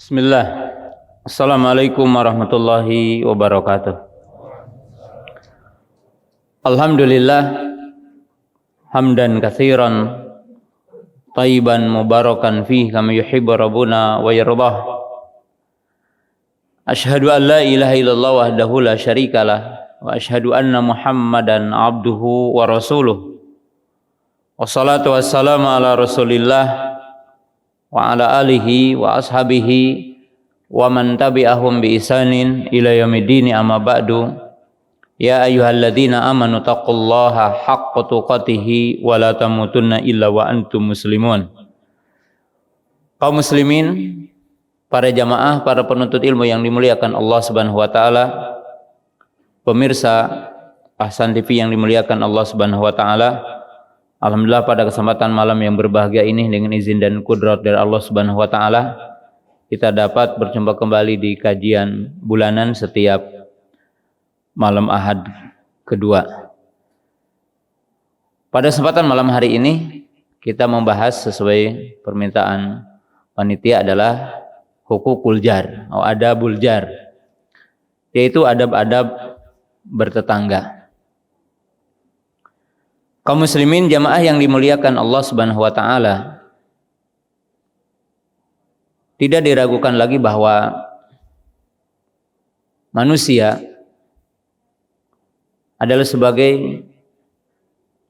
Bismillah. Assalamualaikum warahmatullahi wabarakatuh. Alhamdulillah hamdan katsiran thayyiban mubarakan fihi kama yuhibbu rabbuna wa yardah. Asyhadu an la ilaha illallah wahdahu la syarikalah wa asyhadu anna Muhammadan abduhu wa rasuluh. Wassalatu wassalamu ala Rasulillah wa ala alihi wa ashabihi wa man tabi'ahum bi ihsanin ila yaumiddin, amma ba'du. Ya ayyuhalladzina amanu taqullaha haqqa tuqatih wa la tamutunna illa wa antum muslimun. Kaum muslimin, para jamaah, para penuntut ilmu yang dimuliakan Allah Subhanahu wa taala, pemirsa Ahsan TV yang dimuliakan Allah Subhanahu wa taala, alhamdulillah pada kesempatan malam yang berbahagia ini dengan izin dan kudrat dari Allah Subhanahu wa taala kita dapat berjumpa kembali di kajian bulanan setiap malam Ahad kedua. Pada kesempatan malam hari ini kita membahas sesuai permintaan panitia adalah hukukul jar atau adabul jar, yaitu adab-adab bertetangga. Kaum muslimin jamaah yang dimuliakan Allah Subhanahu wa taala, tidak diragukan lagi bahwa manusia adalah sebagai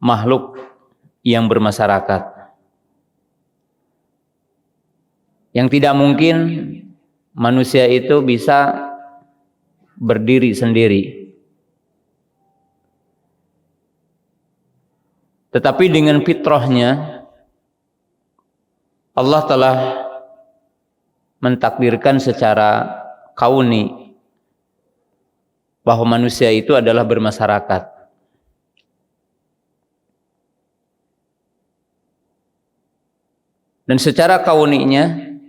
makhluk yang bermasyarakat, yang tidak mungkin manusia itu bisa berdiri sendiri. Tetapi dengan fitrahnya Allah telah mentakdirkan secara kauni bahwa manusia itu adalah bermasyarakat. Dan secara kauninya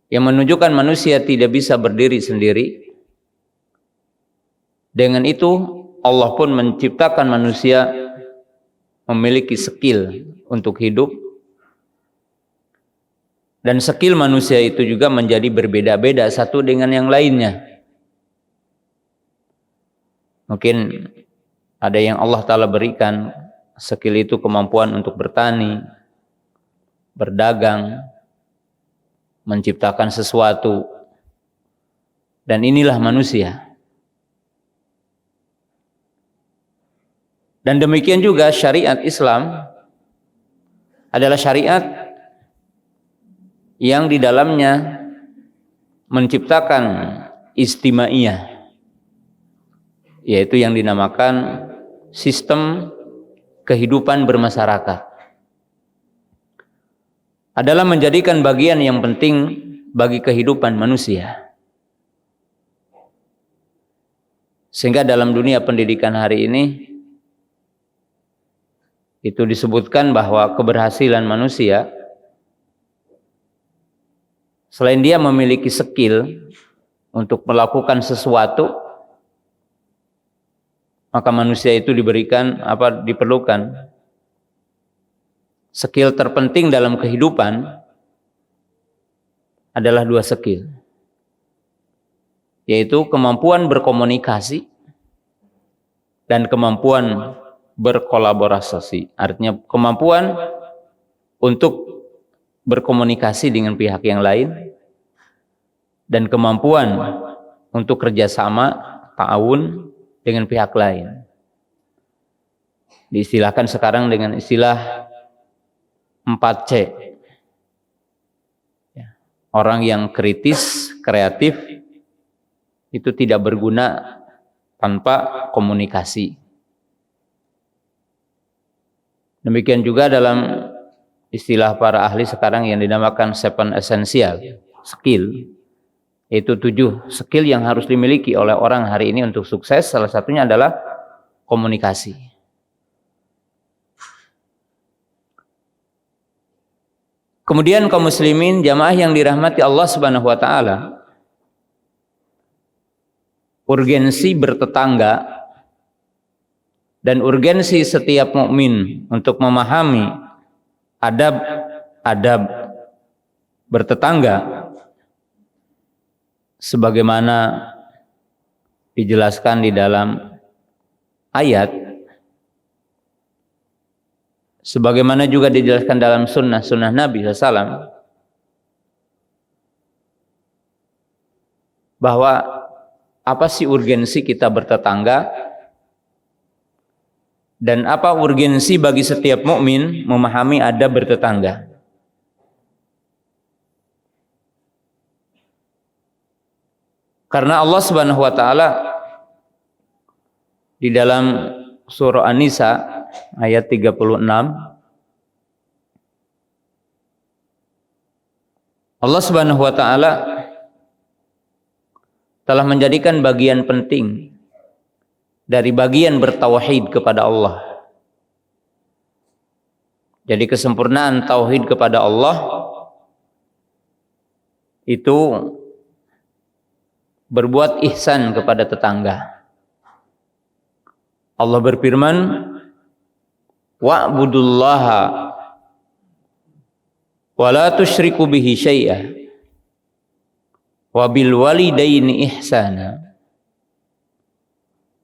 yang menunjukkan manusia tidak bisa berdiri sendiri. Dengan itu Allah pun menciptakan manusia memiliki skill untuk hidup, dan skill manusia itu juga menjadi berbeda-beda satu dengan yang lainnya. Mungkin ada yang Allah Ta'ala berikan skill itu kemampuan untuk bertani, berdagang, menciptakan sesuatu, dan inilah manusia. Dan demikian juga syariat Islam adalah syariat yang di dalamnya menciptakan istimaiyah, yaitu yang dinamakan sistem kehidupan bermasyarakat, adalah menjadikan bagian yang penting bagi kehidupan manusia. Sehingga dalam dunia pendidikan hari ini itu disebutkan bahwa keberhasilan manusia, selain dia memiliki skill untuk melakukan sesuatu, maka manusia itu diperlukan skill terpenting dalam kehidupan adalah dua skill, yaitu kemampuan berkomunikasi dan kemampuan berkolaborasi. Artinya kemampuan untuk berkomunikasi dengan pihak yang lain dan kemampuan untuk kerjasama, ta'awun dengan pihak lain. Diistilahkan sekarang dengan istilah 4C. Orang yang kritis, kreatif itu tidak berguna tanpa komunikasi. Demikian juga dalam istilah para ahli sekarang yang dinamakan 7 essential skill, yaitu 7 skill yang harus dimiliki oleh orang hari ini untuk sukses. Salah satunya adalah komunikasi. Kemudian kaum muslimin jamaah yang dirahmati Allah Subhanahu wa taala, urgensi bertetangga dan urgensi setiap mukmin untuk memahami adab-adab bertetangga sebagaimana dijelaskan di dalam ayat, sebagaimana juga dijelaskan dalam sunnah Nabi SAW, bahwa apa sih urgensi kita bertetangga dan apa urgensi bagi setiap mukmin memahami adab bertetangga. Karena Allah Subhanahu wa taala di dalam surah An-Nisa ayat 36, Allah Subhanahu wa taala telah menjadikan bagian penting dari bagian bertauhid kepada Allah. Jadi kesempurnaan tauhid kepada Allah itu berbuat ihsan kepada tetangga. Allah berfirman, wa'budullaha wa la tusyriku bihi syai'a wa bil walidaini ihsana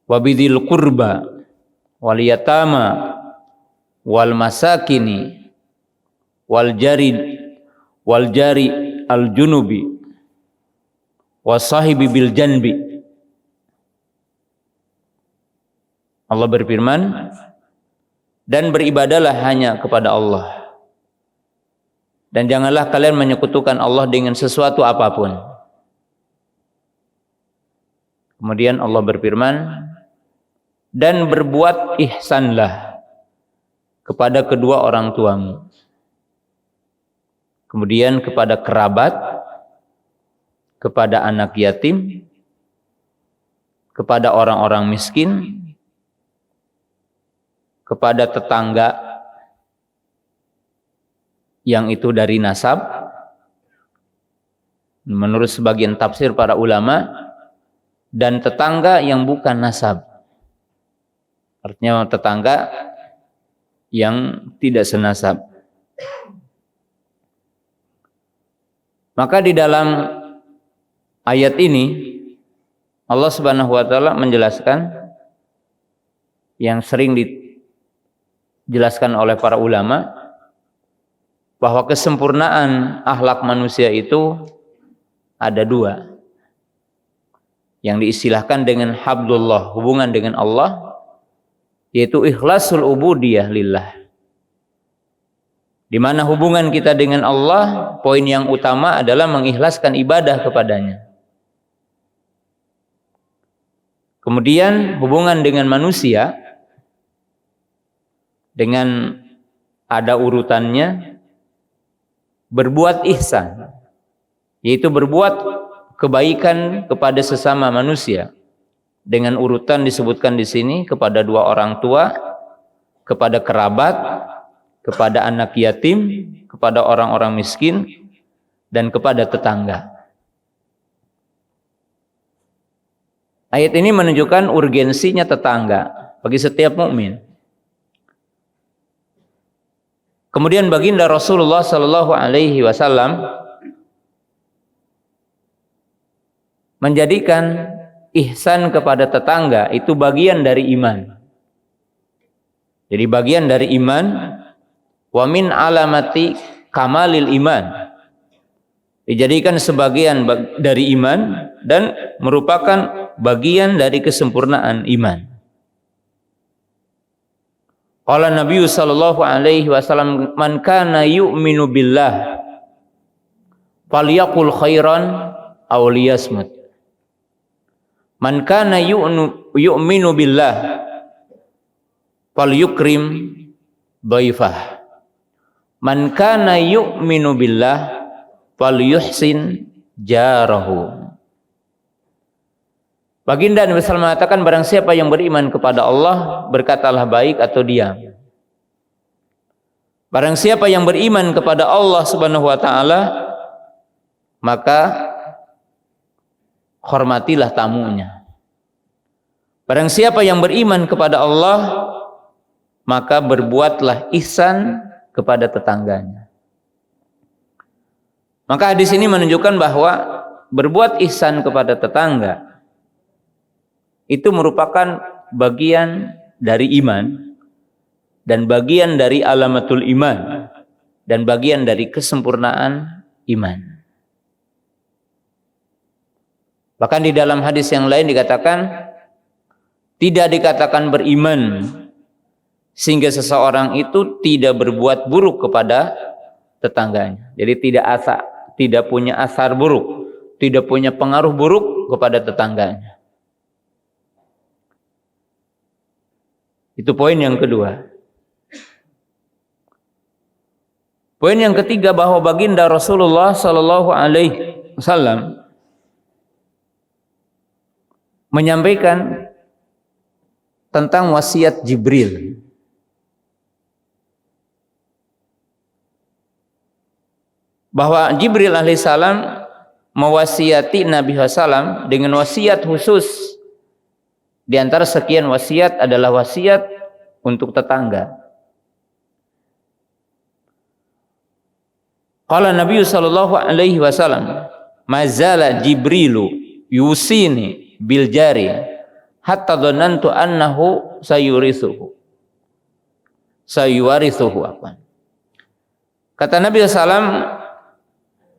wa bidzil qurba wal yatama wal masakini wal jari al junubi wasahibi bil janbi. Allah berfirman, dan beribadalah hanya kepada Allah, dan janganlah kalian menyekutukan Allah dengan sesuatu apapun. Kemudian Allah berfirman, dan berbuat ihsanlah kepada kedua orang tuamu, kemudian kepada kerabat, kepada anak yatim, kepada orang-orang miskin, kepada tetangga yang itu dari nasab. Menurut sebagian tafsir para ulama, dan tetangga yang bukan nasab. Artinya tetangga yang tidak senasab. Maka di dalam ayat ini Allah Subhanahu wa taala menjelaskan yang sering dijelaskan oleh para ulama, bahwa kesempurnaan akhlak manusia itu ada dua, yang diistilahkan dengan hablullah, hubungan dengan Allah, yaitu ikhlasul ubudiyah lillah, di mana hubungan kita dengan Allah, poin yang utama adalah mengikhlaskan ibadah kepadanya. Kemudian hubungan dengan manusia dengan ada urutannya, berbuat ihsan, yaitu berbuat kebaikan kepada sesama manusia, dengan urutan disebutkan di sini kepada dua orang tua, kepada kerabat, kepada anak yatim, kepada orang-orang miskin, dan kepada tetangga. Ayat ini menunjukkan urgensinya tetangga bagi setiap mukmin. Kemudian baginda Rasulullah sallallahu alaihi wasallam menjadikan ihsan kepada tetangga itu bagian dari iman. Jadi bagian dari iman, wa min alamati kamalil iman. Dijadikan sebagian dari iman dan merupakan bagian dari kesempurnaan iman. Qala Nabi sallallahu alaihi wasallam, man kana yu'minu billah falyaqul khairan aw liyasmut. Man kana yu'minu billah falyukrim dhaifah. Man kana yu'minu billah falyuhsin jarahu. Baginda Nabi SAW mengatakan, barang siapa yang beriman kepada Allah, berkatalah baik atau diam. Barang siapa yang beriman kepada Allah Subhanahu wa taala, maka hormatilah tamunya. Barang siapa yang beriman kepada Allah, maka berbuatlah ihsan kepada tetangganya. Maka hadis ini menunjukkan bahwa berbuat ihsan kepada tetangga itu merupakan bagian dari iman dan bagian dari alamatul iman dan bagian dari kesempurnaan iman. Bahkan di dalam hadis yang lain dikatakan, tidak dikatakan beriman sehingga seseorang itu tidak berbuat buruk kepada tetangganya. Jadi tidak punya asar buruk, tidak punya pengaruh buruk kepada tetangganya. Itu poin yang kedua. Poin yang ketiga, bahwa baginda Rasulullah sallallahu alaihi wasallam menyampaikan tentang wasiat Jibril. Bahwa Jibril alaihissalam mewasiati Nabi SAW dengan wasiat khusus. Di antara sekian wasiat adalah wasiat untuk tetangga. Qala Nabi sallallahu alaihi wasallam, "Mazala Jibrilu yusini bil jari hatta dhanantu annahu sayurithuhu." Apa? Kata Nabi SAW,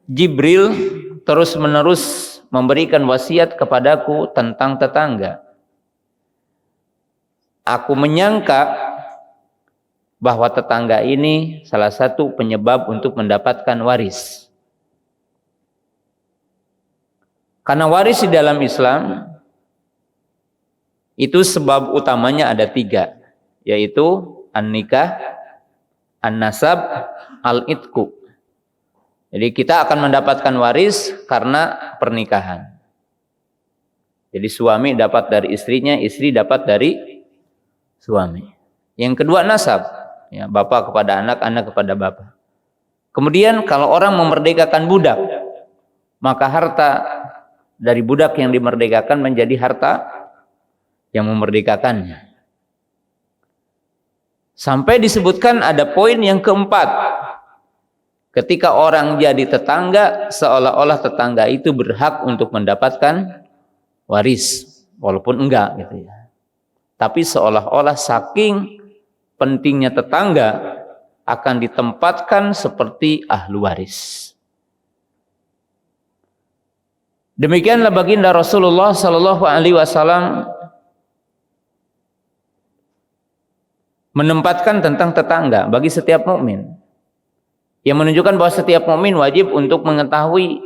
Jibril terus-menerus memberikan wasiat kepadaku tentang tetangga. Aku menyangka bahwa tetangga ini salah satu penyebab untuk mendapatkan waris. Karena waris di dalam Islam itu sebab utamanya ada 3, yaitu an-nikah, an-nasab, al-itqu. Jadi kita akan mendapatkan waris karena pernikahan. Jadi suami dapat dari istrinya, istri dapat dari suami. Yang kedua nasab, ya, bapak kepada anak, anak kepada bapak. Kemudian kalau orang memerdekakan budak, maka harta dari budak yang dimerdekakan menjadi harta yang memerdekakannya. Sampai disebutkan ada poin yang keempat. Ketika orang jadi tetangga, seolah-olah tetangga itu berhak untuk mendapatkan waris, walaupun enggak gitu ya. Tapi seolah-olah saking pentingnya tetangga akan ditempatkan seperti ahlu waris. Demikianlah baginda Rasulullah sallallahu alaihi wasallam menempatkan tentang tetangga bagi setiap mukmin, yang menunjukkan bahwa setiap mukmin wajib untuk mengetahui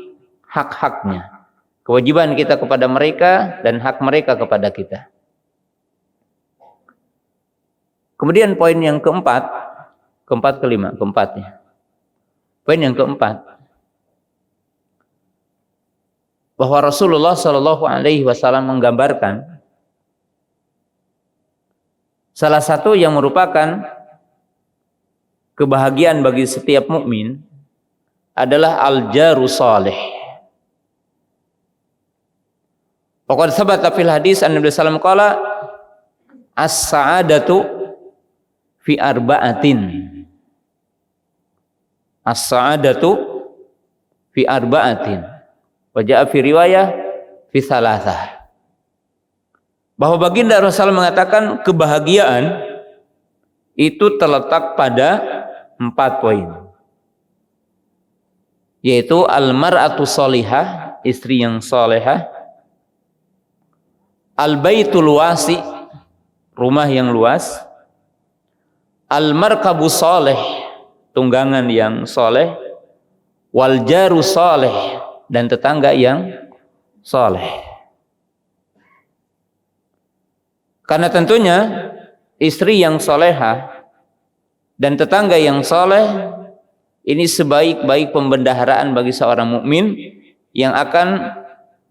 hak-haknya, kewajiban kita kepada mereka dan hak mereka kepada kita. Kemudian poin yang keempat, keempatnya. Poin yang keempat, bahwa Rasulullah Shallallahu Alaihi Wasallam menggambarkan salah satu yang merupakan kebahagiaan bagi setiap mukmin adalah al-jaru salih. Pokoknya sabata fil hadis Nabi sallallahu alaihi wasallam qala as-sa'adatu fi arba'atin. As-sa'adatu fi arba'atin. Wa ja'a fi riwayah fi thalathah. Bahwa baginda Rasulullah mengatakan kebahagiaan itu terletak pada 4 poin. Yaitu al-mar'atu sholihah, istri yang salehah, al-baitul wasi, rumah yang luas, al-markabu saleh, tunggangan yang saleh, wal jaru saleh, dan tetangga yang saleh. Karena tentunya istri yang salehah dan tetangga yang saleh ini sebaik-baik pembendaharaan bagi seorang mukmin yang akan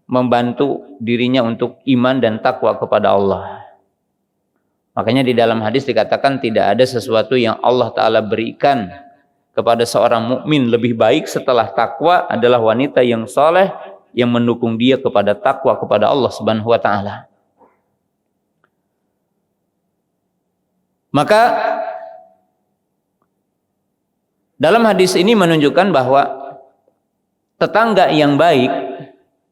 membantu dirinya untuk iman dan takwa kepada Allah. Makanya di dalam hadis dikatakan tidak ada sesuatu yang Allah Ta'ala berikan kepada seorang mukmin lebih baik setelah takwa adalah wanita yang saleh yang mendukung dia kepada takwa kepada Allah Subhanahu wa Ta'ala. Maka dalam hadis ini menunjukkan bahwa tetangga yang baik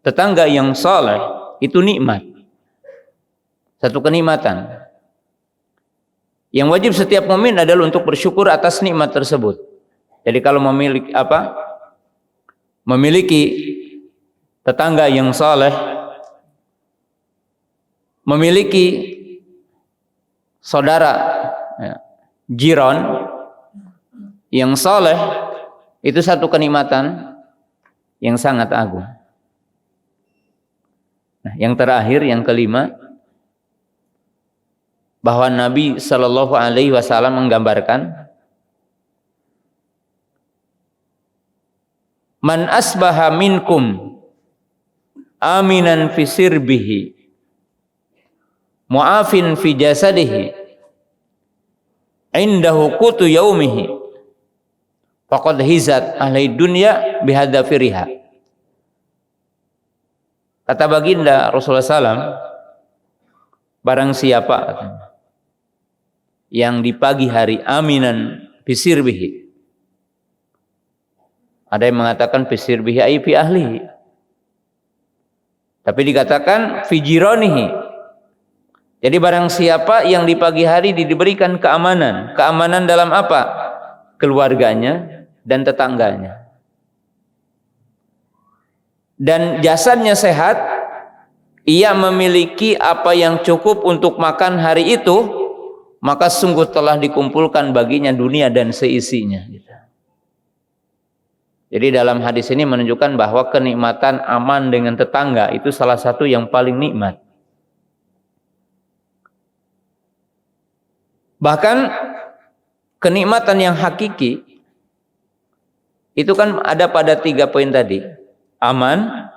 tetangga yang saleh itu nikmat. Satu kenikmatan. Yang wajib setiap mukmin adalah untuk bersyukur atas nikmat tersebut. Jadi kalau memiliki tetangga yang saleh, memiliki saudara jiran yang saleh, itu satu kenikmatan yang sangat agung. Nah, yang terakhir, yang kelima, bahwa Nabi Shallallahu Alaihi Wasallam menggambarkan, man asbaha minkum aminan fi sirbihi mu'afin fi jasadihi indahu qutu yaumihi faqad hizat ahli dunya bihadzafiriha. Kata baginda Rasulullah SAW, barang siapa yang di pagi hari aminan fi sirbihi, ada yang mengatakan fi sirbihi ay fi ahlihi, tapi dikatakan fi jiranihi. Jadi barang siapa yang di pagi hari diberikan keamanan. Keamanan dalam apa? Keluarganya dan tetangganya. Dan jasadnya sehat, ia memiliki apa yang cukup untuk makan hari itu, maka sungguh telah dikumpulkan baginya dunia dan seisinya. Jadi dalam hadis ini menunjukkan bahwa kenikmatan aman dengan tetangga itu salah satu yang paling nikmat. Bahkan kenikmatan yang hakiki itu kan ada pada 3 poin tadi. Aman,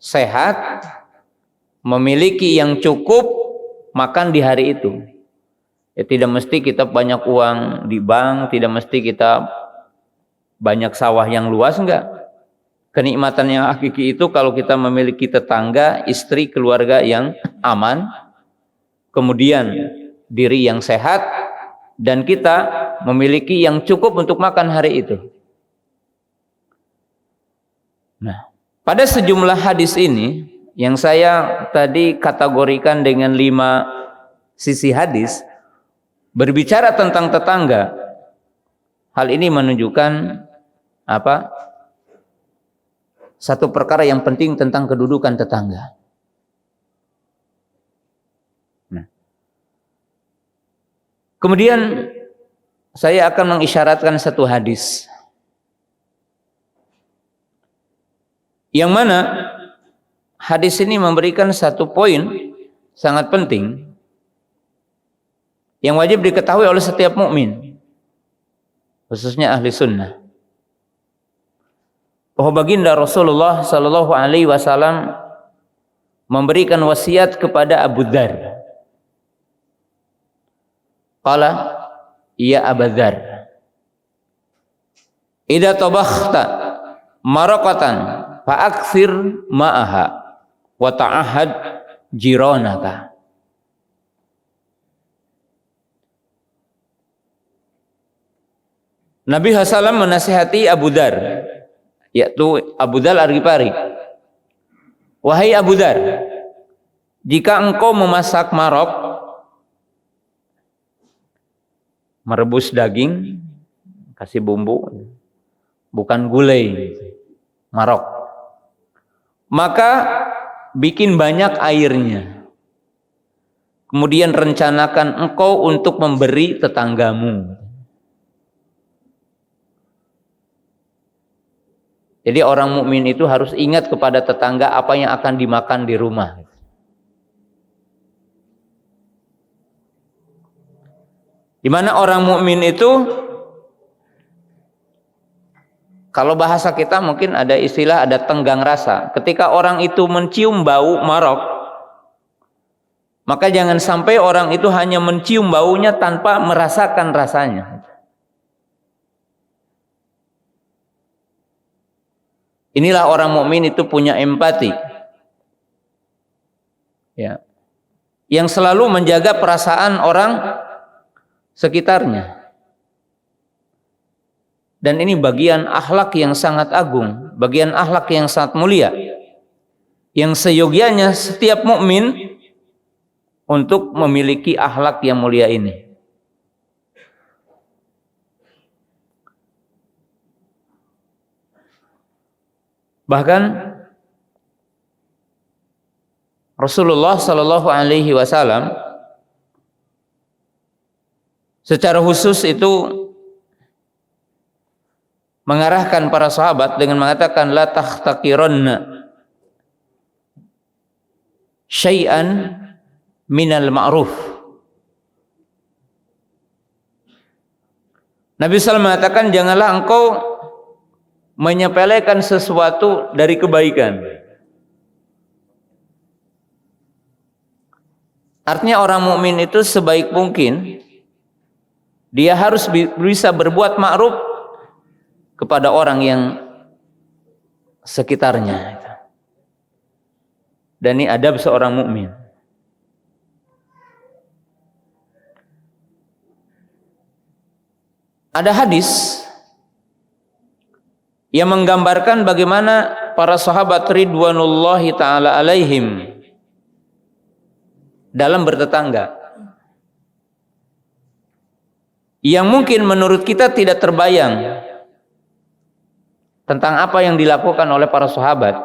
sehat, memiliki yang cukup, makan di hari itu. Ya, tidak mesti kita banyak uang di bank, tidak mesti kita banyak sawah yang luas, enggak. Kenikmatan yang hakiki itu kalau kita memiliki tetangga, istri, keluarga yang aman, kemudian diri yang sehat, dan kita memiliki yang cukup untuk makan hari itu. Nah, pada sejumlah hadis ini yang saya tadi kategorikan dengan 5 sisi hadis berbicara tentang tetangga. Hal ini menunjukkan apa? Satu perkara yang penting tentang kedudukan tetangga. Kemudian saya akan mengisyaratkan satu hadis yang mana hadis ini memberikan satu poin sangat penting yang wajib diketahui oleh setiap mukmin, khususnya ahli sunnah, bahwa baginda Rasulullah Sallallahu Alaihi Wasallam memberikan wasiat kepada Abu Dzar. Qala ya Abu Dzar, idza tabakhta maraqatan fa'akthir ma'aha wa ta'ahad jiranaka. Nabi SAW menasihati Abu Dzar, yaitu Abu Dzar Al-Ghifari. Wahai Abu Dzar, jika engkau memasak maraq, merebus daging, kasih bumbu, bukan gulai, maraq, maka bikin banyak airnya. Kemudian rencanakan engkau untuk memberi tetanggamu. Jadi orang mukmin itu harus ingat kepada tetangga apa yang akan dimakan di rumah. Di mana orang mukmin itu, kalau bahasa kita mungkin ada istilah, ada tenggang rasa. Ketika orang itu mencium bau maraq, maka jangan sampai orang itu hanya mencium baunya tanpa merasakan rasanya. Inilah orang mukmin itu punya empati, ya, yang selalu menjaga perasaan orang sekitarnya. Dan ini bagian akhlak yang sangat agung, bagian akhlak yang sangat mulia. yang seyogianya setiap mukmin untuk memiliki akhlak yang mulia ini. Bahkan Rasulullah Shallallahu Alaihi Wasallam secara khusus itu mengarahkan para sahabat dengan mengatakan la tahtaqiranna syai'an minal ma'ruf. Nabi SAW mengatakan janganlah engkau menyepelekan sesuatu dari kebaikan. Artinya orang mukmin itu sebaik mungkin dia harus bisa berbuat ma'ruf kepada orang yang sekitarnya. Dan ini adab seorang mukmin. Ada hadis yang menggambarkan bagaimana para sahabat ridwanullahi ta'ala alaihim dalam bertetangga, yang mungkin menurut kita tidak terbayang tentang apa yang dilakukan oleh para sahabat,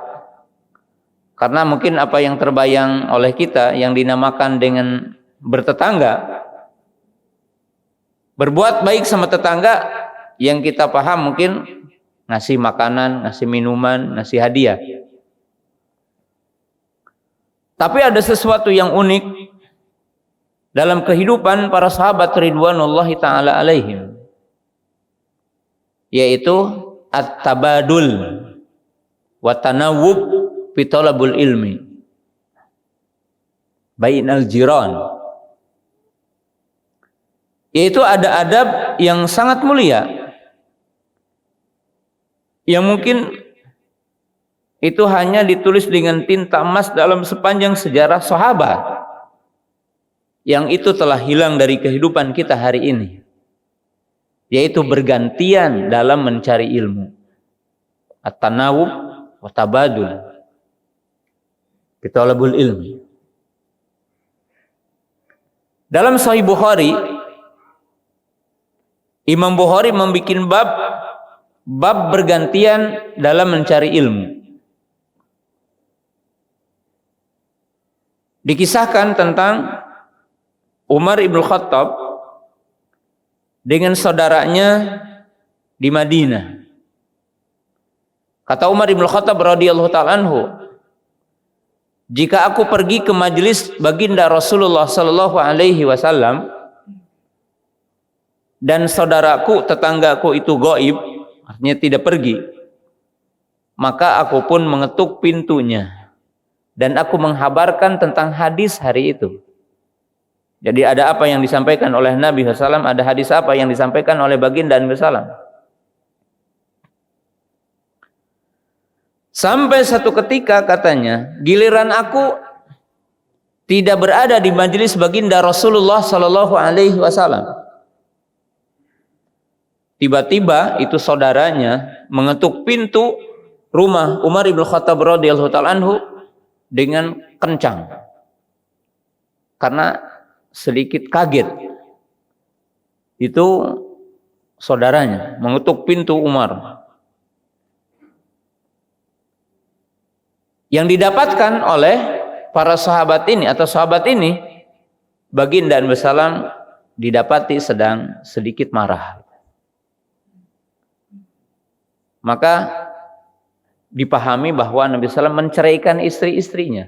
karena mungkin apa yang terbayang oleh kita yang dinamakan dengan bertetangga, berbuat baik sama tetangga, yang kita paham mungkin ngasih makanan, ngasih minuman, ngasih hadiah. Tapi ada sesuatu yang unik dalam kehidupan para sahabat ridwanullahi ta'ala alaihim, yaitu at-tabadul wa tanawwub fi talabul ilmi bainal jiran. Yaitu ada adab yang sangat mulia yang mungkin itu hanya ditulis dengan tinta emas dalam sepanjang sejarah sahabat, yang itu telah hilang dari kehidupan kita hari ini, yaitu bergantian dalam mencari ilmu. At-tanawub wa tabadul fi talabul ilmi. Dalam Sahih Bukhari, Imam Bukhari membuat bab bergantian dalam mencari ilmu. Dikisahkan tentang Umar ibn Khattab dengan saudaranya di Madinah. Kata Umar ibn Khattab radhiyallahu ta'ala anhu, jika aku pergi ke majelis baginda Rasulullah sallallahu alaihi wasallam dan saudaraku, tetanggaku itu gaib, artinya tidak pergi, maka aku pun mengetuk pintunya dan aku menghabarkan tentang hadis hari itu. Jadi ada apa yang disampaikan oleh Nabi SAW, ada hadis apa yang disampaikan oleh baginda Nabi SAW. Sampai satu ketika katanya, giliran aku tidak berada di majelis baginda Rasulullah Sallallahu Alaihi Wasallam. Tiba-tiba itu saudaranya mengetuk pintu rumah Umar ibn Khattab radhiyallahu ta'ala anhu dengan kencang, karena sedikit kaget. Itu saudaranya mengetuk pintu Umar. Yang didapatkan oleh para sahabat ini atau sahabat ini, baginda Nabi SAW didapati sedang sedikit marah. Maka dipahami bahwa Nabi SAW menceraikan istri-istrinya.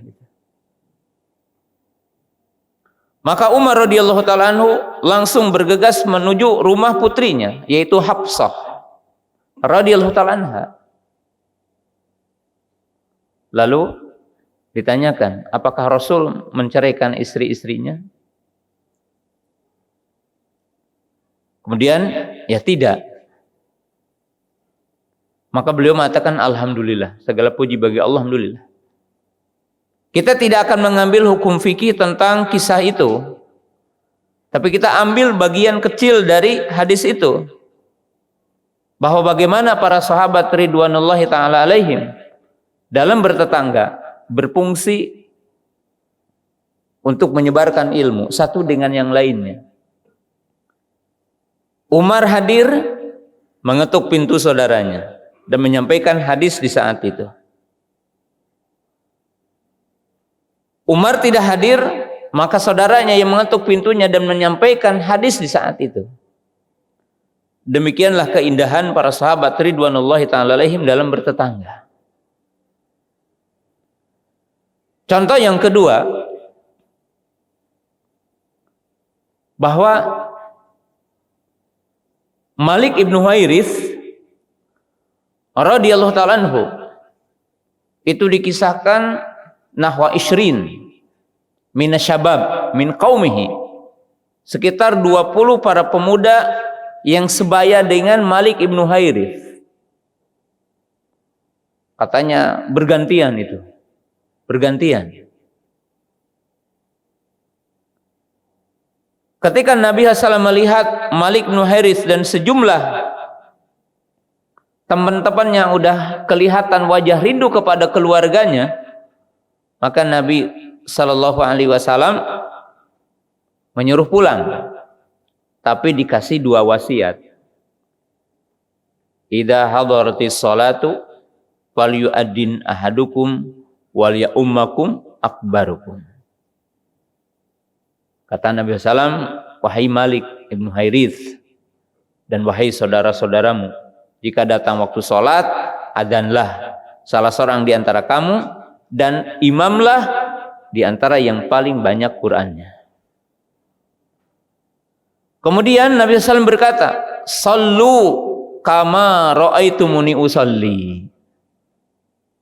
Maka Umar radhiyallahu ta'ala anhu langsung bergegas menuju rumah putrinya, yaitu Hafsah radhiyallahu ta'ala anha. Lalu ditanyakan, apakah Rasul menceraikan istri-istrinya? Kemudian, ya tidak. Maka beliau mengatakan, alhamdulillah, segala puji bagi Allah, alhamdulillah. Kita tidak akan mengambil hukum fikih tentang kisah itu, tapi kita ambil bagian kecil dari hadis itu, bahwa bagaimana para sahabat ridwanullahi ta'ala alaihim dalam bertetangga berfungsi untuk menyebarkan ilmu satu dengan yang lainnya. Umar hadir mengetuk pintu saudaranya dan menyampaikan hadis di saat itu. Umar tidak hadir, maka saudaranya yang mengetuk pintunya dan menyampaikan hadis di saat itu. Demikianlah keindahan para sahabat ridwanullahi ta'ala alaihim dalam bertetangga. Contoh yang kedua, bahwa Malik ibnu Huwairits radhiyallahu ta'ala anhu itu dikisahkan nahwa isrin minasyabab min qaumihi, sekitar 20 para pemuda yang sebaya dengan Malik ibnu Huwairits. Katanya bergantian itu. Bergantian. Ketika Nabi SAW melihat Malik ibnu Huwairits dan sejumlah teman-teman yang udah kelihatan wajah rindu kepada keluarganya, maka Nabi SAW menyuruh pulang. Tapi dikasih 2 wasiat. Idza hadaratis salatu falyu'addin ahadukum wal ya'ummakum akbarukum. Kata Nabi SAW, wahai Malik ibnu Huwairits dan wahai saudara-saudaramu, jika datang waktu salat, adzanlah salah seorang di antara kamu dan imamlah di antara yang paling banyak Qur'annya. Kemudian Nabi SAW berkata, sallu kama ra'aitumuni usalli.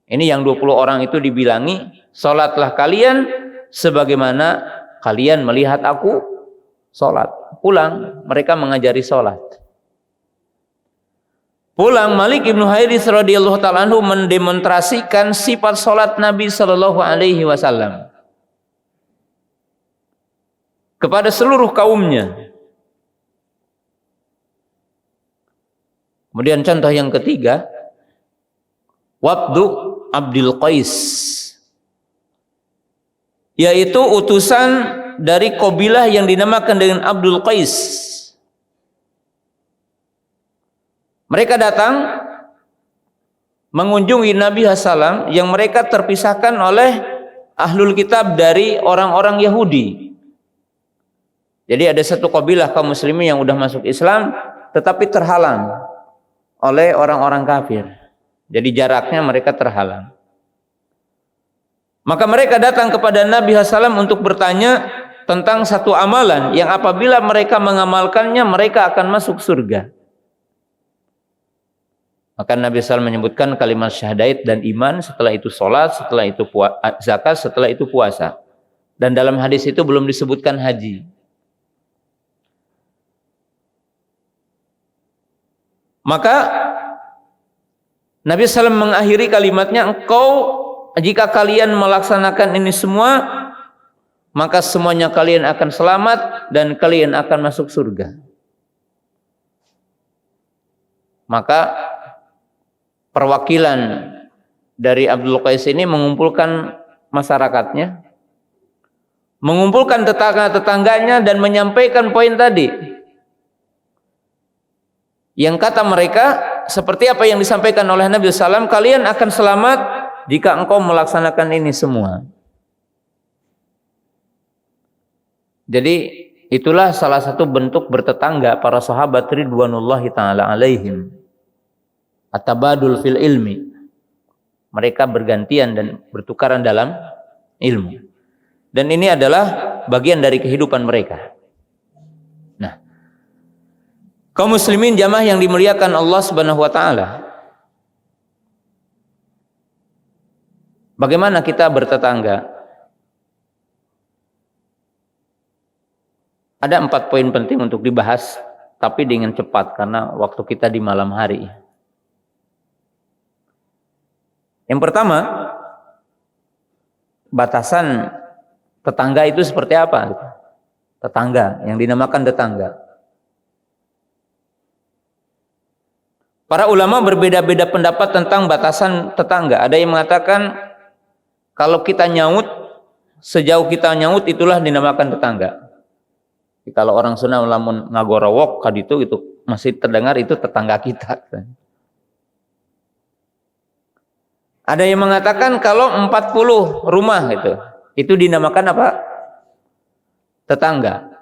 Ini yang 20 orang itu dibilangi, salatlah kalian sebagaimana kalian melihat aku salat. Pulang, mereka mengajari salat. Pulang, Malik ibnu Huwairits radhiyallahu ta'ala anhu mendemonstrasikan sifat salat Nabi sallallahu alaihi wasallam kepada seluruh kaumnya. Kemudian contoh yang ketiga, Wabdu Abdul Qais, yaitu utusan dari kabilah yang dinamakan dengan Abdul Qais. Mereka datang mengunjungi Nabi SAW yang mereka terpisahkan oleh ahlul kitab dari orang-orang Yahudi. Jadi ada satu kabilah kaum muslimin yang sudah masuk Islam tetapi terhalang oleh orang-orang kafir. Jadi jaraknya mereka terhalang. Maka mereka datang kepada Nabi SAW untuk bertanya tentang satu amalan yang apabila mereka mengamalkannya mereka akan masuk surga. Maka Nabi SAW menyebutkan kalimat syahadaid dan iman, setelah itu sholat, setelah itu zakat, setelah itu puasa. Dan dalam hadis itu belum disebutkan haji. Maka Nabi SAW mengakhiri kalimatnya, jika kalian melaksanakan ini semua, maka semuanya kalian akan selamat dan kalian akan masuk surga. Maka perwakilan dari Abdul Qais ini mengumpulkan masyarakatnya, mengumpulkan tetangga-tetangganya dan menyampaikan poin tadi. Yang kata mereka, seperti apa yang disampaikan oleh Nabi SAW, kalian akan selamat jika engkau melaksanakan ini semua. Jadi itulah salah satu bentuk bertetangga para sahabat ridwanullahi ta'ala alaihim. At-tabadul fil ilmi. Mereka bergantian dan bertukaran dalam ilmu. Dan ini adalah bagian dari kehidupan mereka. Kaum muslimin jamaah yang dimuliakan Allah Subhanahu wa taala. Bagaimana kita bertetangga? Ada 4 poin penting untuk dibahas, tapi dengan cepat karena waktu kita di malam hari. Yang pertama, batasan tetangga itu seperti apa? Tetangga, yang dinamakan tetangga. Para ulama berbeda-beda pendapat tentang batasan tetangga. Ada yang mengatakan Kalau kita nyaut, sejauh kita nyaut itulah dinamakan tetangga. Kalau orang Sunda lamun ngagorowok kaditu itu masih terdengar, itu tetangga kita. Ada yang mengatakan kalau 40 rumah itu dinamakan apa? Tetangga.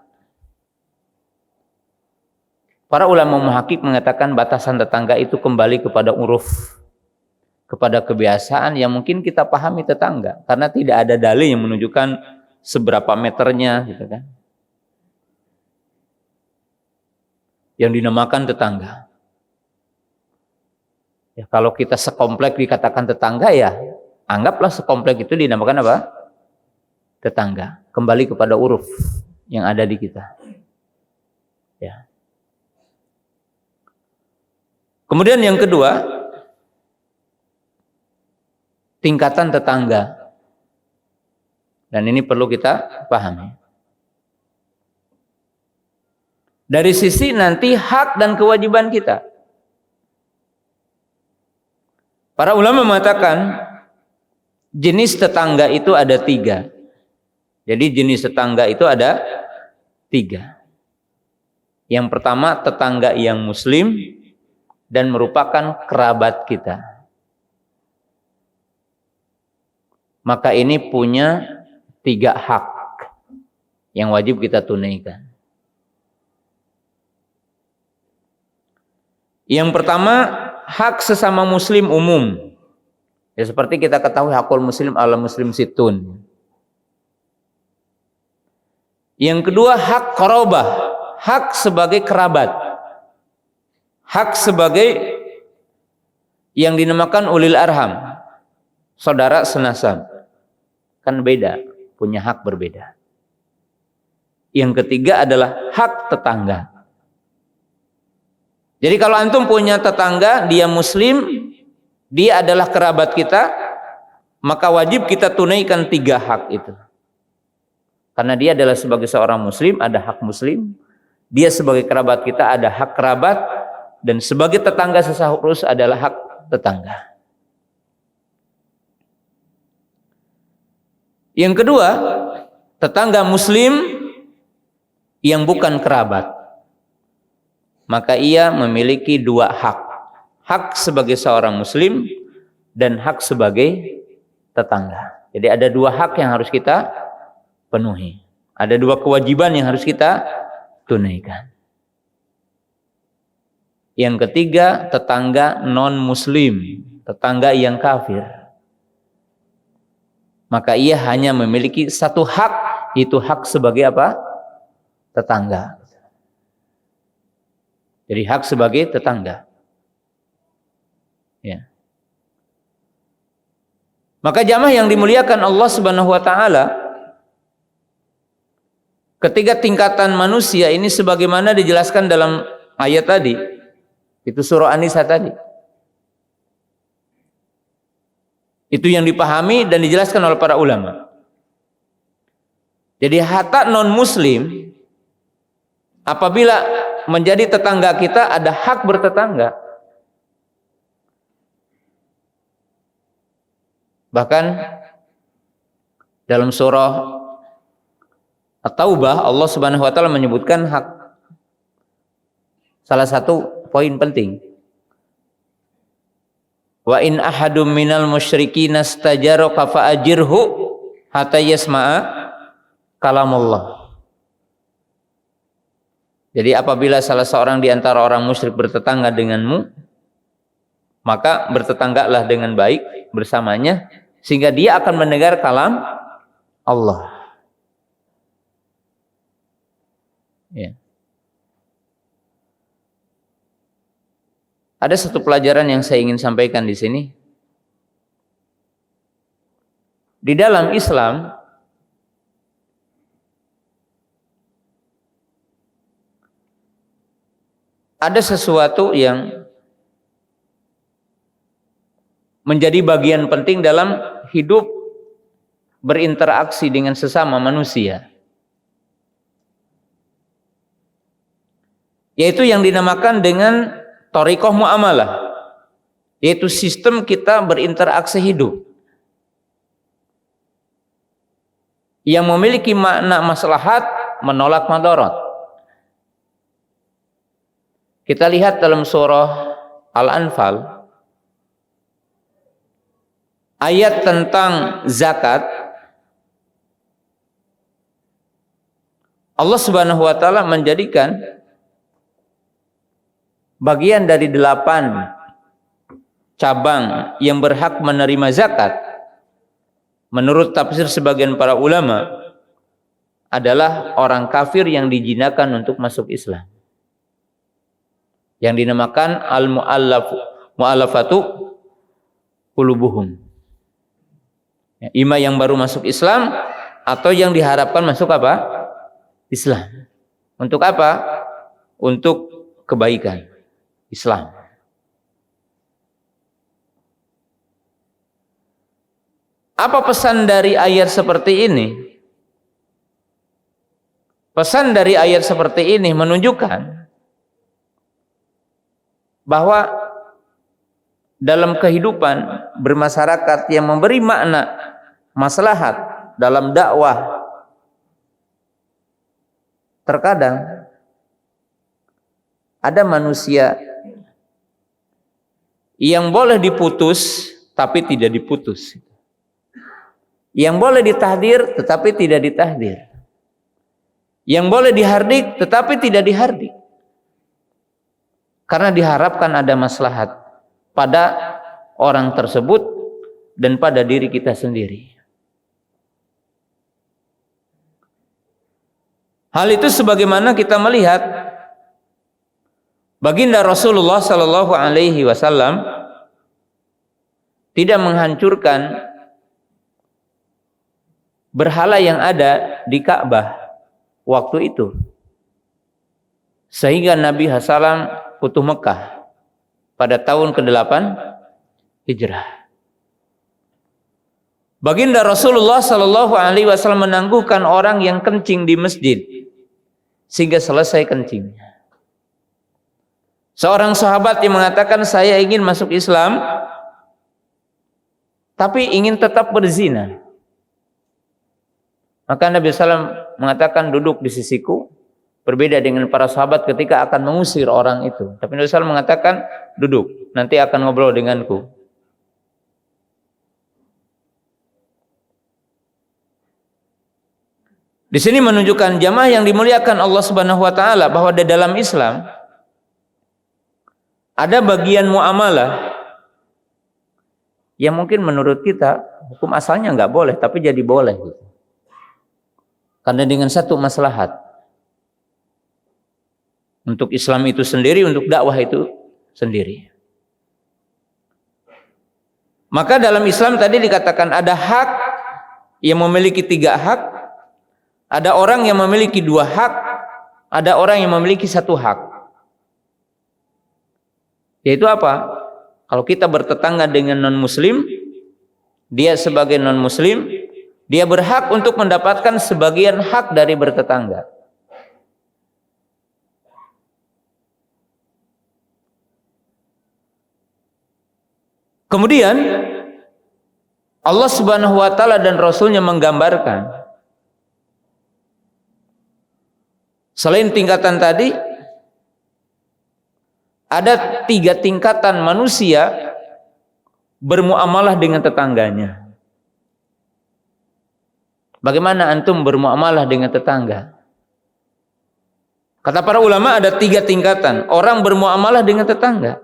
Para ulama muhaqqiq mengatakan batasan tetangga itu kembali kepada uruf, kepada kebiasaan yang mungkin kita pahami tetangga, karena tidak ada dalil yang menunjukkan seberapa meternya gitu kan. Yang dinamakan tetangga. Ya, kalau kita sekomplek dikatakan tetangga, ya anggaplah sekomplek itu dinamakan apa? Tetangga. Kembali kepada uruf yang ada di kita. Ya. Kemudian yang kedua, tingkatan tetangga. Dan ini perlu kita pahami. Dari sisi nanti hak dan kewajiban kita. Para ulama mengatakan jenis tetangga itu ada 3. Jadi jenis tetangga itu ada 3. Yang pertama tetangga yang muslim dan merupakan kerabat kita. Maka ini punya 3 hak yang wajib kita tunaikan. Yang pertama, hak sesama muslim umum. Ya, seperti kita ketahui hakul muslim ala muslim situn. Yang kedua, hak qarabah, hak sebagai kerabat. Hak sebagai yang dinamakan ulil arham, saudara senasab. Kan beda, punya hak berbeda. Yang ketiga adalah hak tetangga. Jadi kalau antum punya tetangga, dia muslim, dia adalah kerabat kita, maka wajib kita tunaikan 3 hak itu. Karena dia adalah sebagai seorang muslim, ada hak muslim. Dia sebagai kerabat kita, ada hak kerabat. Dan sebagai tetangga sesaurus adalah hak tetangga. Yang kedua, tetangga muslim yang bukan kerabat. Maka ia memiliki 2 hak. Hak sebagai seorang muslim dan hak sebagai tetangga. Jadi ada 2 hak yang harus kita penuhi. Ada 2 kewajiban yang harus kita tunaikan. Yang ketiga, tetangga non-muslim, tetangga yang kafir. Maka ia hanya memiliki 1 hak, itu hak sebagai apa? Tetangga. Jadi hak sebagai tetangga. Ya. Maka jamaah yang dimuliakan Allah Subhanahu wa taala, ketiga tingkatan manusia ini sebagaimana dijelaskan dalam ayat tadi, itu surah An-Nisa tadi. Itu yang dipahami dan dijelaskan oleh para ulama. Jadi hatta non muslim apabila menjadi tetangga kita, ada hak bertetangga. Bahkan dalam surah At-Taubah Allah Subhanahu wa taala menyebutkan hak. Salah satu poin penting. Wa in ahadum minal musyrikin istajaraka fa'ajirhu hatta yasma'a kalamullah. Jadi apabila salah seorang di antara orang musyrik bertetangga denganmu, maka bertetanggalah dengan baik bersamanya, sehingga dia akan mendengar kalam Allah. Ya. Ada satu pelajaran yang saya ingin sampaikan di sini. Di dalam Islam, ada sesuatu yang menjadi bagian penting dalam hidup berinteraksi dengan sesama manusia, yaitu yang dinamakan dengan thariqah muamalah, yaitu sistem kita berinteraksi hidup. yang memiliki makna maslahat menolak madarat. Kita lihat dalam surah Al-Anfal ayat tentang zakat. Allah Subhanahu wa taala menjadikan bagian dari 8 cabang yang berhak menerima zakat menurut tafsir sebagian para ulama adalah orang kafir yang dijinakan untuk masuk Islam, yang dinamakan al-mu'allafatu qulubuhum. Ima yang baru masuk Islam atau yang diharapkan masuk apa? Islam. Untuk apa? Untuk kebaikan Islam. Apa pesan dari ayat seperti ini? Pesan dari ayat seperti ini menunjukkan bahwa dalam kehidupan bermasyarakat yang memberi makna maslahat dalam dakwah, terkadang ada manusia yang boleh diputus tapi tidak diputus, yang boleh ditahdir tetapi tidak ditahdir, yang boleh dihardik tetapi tidak dihardik, karena diharapkan ada maslahat pada orang tersebut dan pada diri kita sendiri. Hal itu sebagaimana kita melihat baginda Rasulullah sallallahu alaihi wasallam tidak menghancurkan berhala yang ada di Ka'bah waktu itu, sehingga Nabi SAW futuh Mekah pada tahun ke-8 Hijrah. Baginda Rasulullah sallallahu alaihi wasallam menangguhkan orang yang kencing di masjid sehingga selesai kencingnya. Seorang sahabat yang mengatakan, saya ingin masuk Islam tapi ingin tetap berzina. Maka Nabi SAW mengatakan, duduk di sisiku. Berbeda dengan para sahabat ketika akan mengusir orang itu. Tapi Nabi SAW mengatakan, duduk, nanti akan ngobrol denganku. Di sini menunjukkan jamaah yang dimuliakan Allah Subhanahu wa taala bahwa di dalam Islam ada bagian muamalah yang mungkin menurut kita hukum asalnya nggak boleh, tapi jadi boleh gitu. Karena dengan satu maslahat untuk Islam itu sendiri, untuk dakwah itu sendiri. Maka dalam Islam tadi dikatakan ada hak yang memiliki 3 hak. Ada orang yang memiliki 2 hak, ada orang yang memiliki 1 hak. Yaitu apa? Kalau kita bertetangga dengan non-muslim, dia sebagai non-muslim, dia berhak untuk mendapatkan sebagian hak dari bertetangga. Kemudian Allah Subhanahu wa taala dan Rasulnya menggambarkan selain tingkatan tadi, ada 3 tingkatan manusia bermuamalah dengan tetangganya. Bagaimana antum bermuamalah dengan tetangga? Kata para ulama ada 3 tingkatan orang bermuamalah dengan tetangga.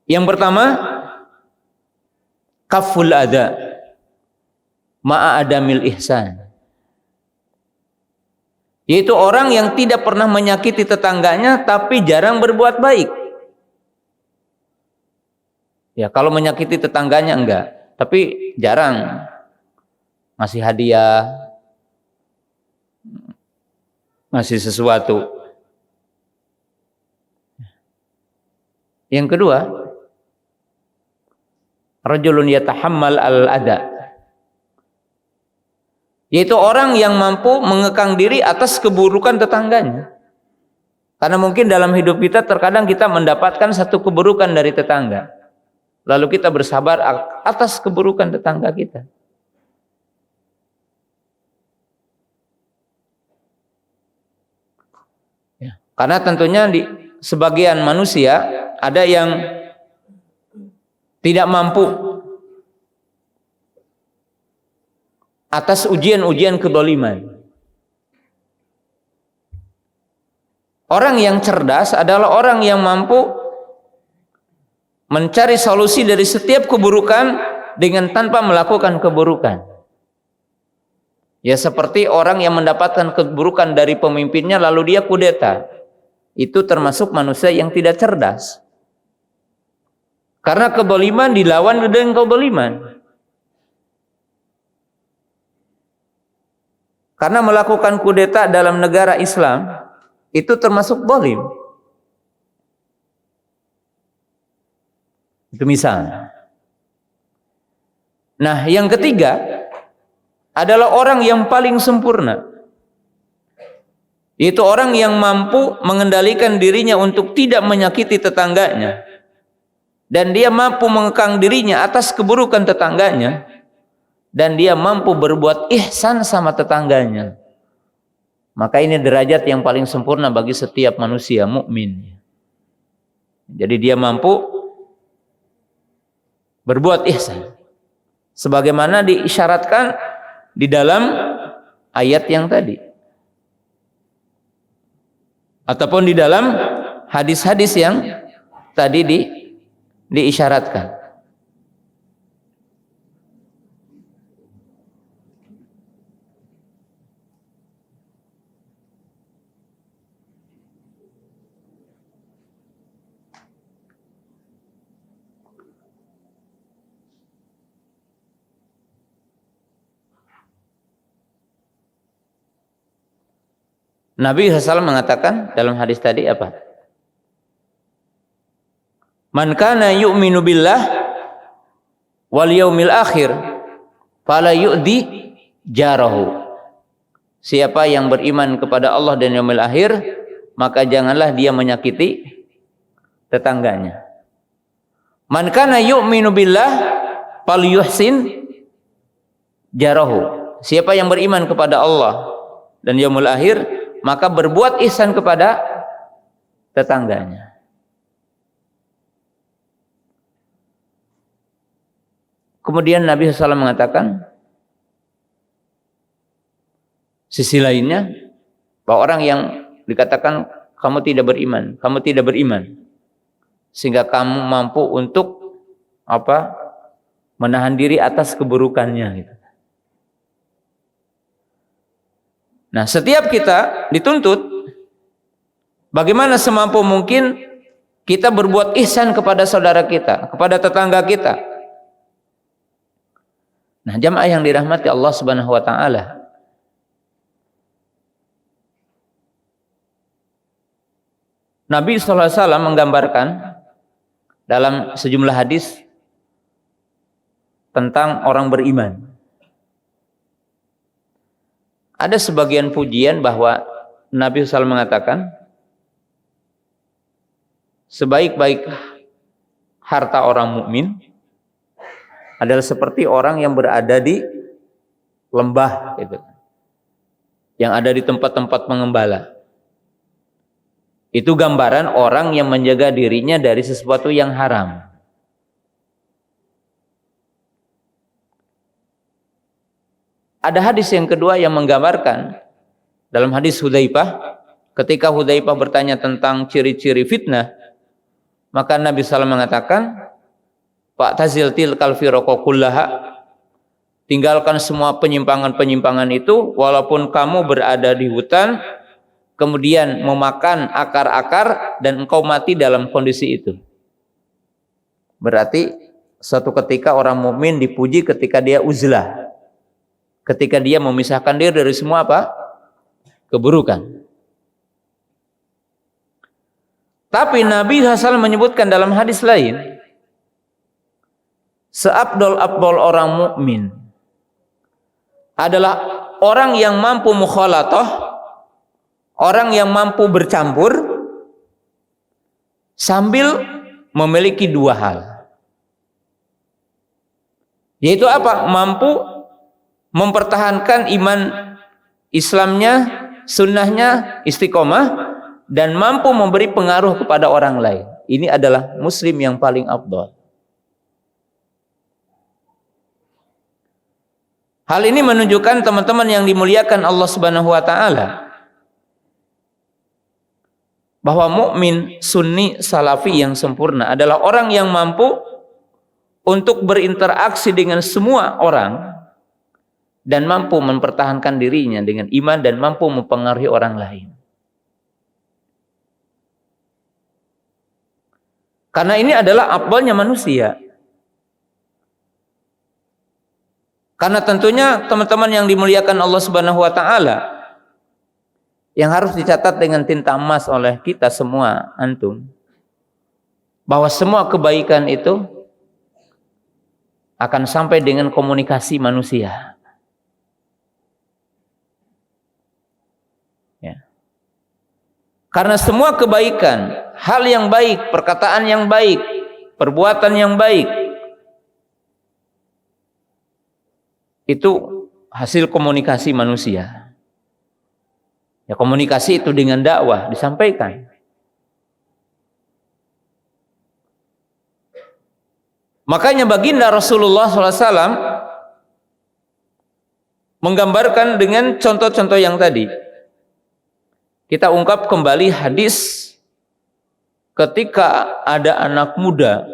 Yang pertama, kaful adha ma'a adamil ihsan, yaitu orang yang tidak pernah menyakiti tetangganya tapi jarang berbuat baik. Ya, kalau menyakiti tetangganya enggak, tapi jarang ngasih hadiah, ngasih sesuatu. Yang kedua, rajulun yatahammal al-adha, yaitu orang yang mampu mengekang diri atas keburukan tetangganya. Karena mungkin dalam hidup kita terkadang kita mendapatkan satu keburukan dari tetangga. lalu kita bersabar atas keburukan tetangga kita. Ya. Karena tentunya di sebagian manusia ada yang tidak mampu atas ujian-ujian kedoliman. Orang yang cerdas adalah orang yang mampu mencari solusi dari setiap keburukan dengan tanpa melakukan keburukan. Ya seperti orang yang mendapatkan keburukan dari pemimpinnya lalu dia kudeta. Itu termasuk manusia yang tidak cerdas. Karena kedoliman dilawan dengan kedoliman. Karena melakukan kudeta dalam negara Islam itu termasuk zalim. Itu misalnya. Nah, yang ketiga adalah orang yang paling sempurna. Yaitu orang yang mampu mengendalikan dirinya untuk tidak menyakiti tetangganya. Dan dia mampu mengekang dirinya atas keburukan tetangganya. Dan dia mampu berbuat ihsan sama tetangganya. Maka ini derajat yang paling sempurna bagi setiap manusia mukmin. Jadi dia mampu berbuat ihsan. Sebagaimana diisyaratkan di dalam ayat yang tadi. Ataupun di dalam hadis-hadis yang tadi diisyaratkan. Nabi SAW mengatakan dalam hadis tadi apa? Man kana yu'minu billah wal yaumil akhir fala yu'di jarahu. Siapa yang beriman kepada Allah dan yaumil akhir, maka janganlah dia menyakiti tetangganya. Man kana yu'minu billah fal yuhsin jarahu. Siapa yang beriman kepada Allah dan yaumil akhir, maka berbuat ihsan kepada tetangganya. Kemudian Nabi SAW mengatakan, sisi lainnya, bahwa orang yang dikatakan kamu tidak beriman, sehingga kamu mampu untuk menahan diri atas keburukannya. Gitu. Nah, setiap kita dituntut bagaimana semampu mungkin kita berbuat ihsan kepada saudara kita, kepada tetangga kita. Nah, jamaah yang dirahmati Allah Subhanahu wa taala. Nabi sallallahu alaihi wasallam menggambarkan dalam sejumlah hadis tentang orang beriman. Ada sebagian pujian bahwa Nabi SAW mengatakan sebaik-baik harta orang mukmin adalah seperti orang yang berada di lembah gitu. Yang ada di tempat-tempat pengembala. Itu gambaran orang yang menjaga dirinya dari sesuatu yang haram. Ada hadis yang kedua yang menggambarkan dalam hadis Hudzaifah, ketika Hudzaifah bertanya tentang ciri-ciri fitnah, maka Nabi SAW mengatakan, Pak tazil tilkal firaqah kullaha, tinggalkan semua penyimpangan-penyimpangan itu, walaupun kamu berada di hutan, kemudian memakan akar-akar dan engkau mati dalam kondisi itu. Berarti suatu ketika orang mukmin dipuji ketika dia uzlah. Ketika dia memisahkan diri dari semua keburukan. Tapi Nabi SAW menyebutkan dalam hadis lain, seabdol-abdol orang mukmin adalah orang yang mampu mukhalatah, orang yang mampu bercampur sambil memiliki dua hal. Yaitu apa? Mampu mempertahankan iman Islamnya, sunnahnya istiqomah, dan mampu memberi pengaruh kepada orang lain. Ini adalah muslim yang paling afdal. Hal ini menunjukkan teman-teman yang dimuliakan Allah Subhanahu wa taala bahwa mukmin sunni salafi yang sempurna adalah orang yang mampu untuk berinteraksi dengan semua orang dan mampu mempertahankan dirinya dengan iman dan mampu mempengaruhi orang lain. Karena ini adalah afdalnya manusia. Karena tentunya teman-teman yang dimuliakan Allah Subhanahu wa taala, yang harus dicatat dengan tinta emas oleh kita semua antum, bahwa semua kebaikan itu akan sampai dengan komunikasi manusia. Ya. Karena semua kebaikan, hal yang baik, perkataan yang baik, perbuatan yang baik, itu hasil komunikasi manusia. Ya, komunikasi itu dengan dakwah disampaikan. Makanya baginda Rasulullah SAW menggambarkan dengan contoh-contoh yang tadi. Kita ungkap kembali hadis ketika ada anak muda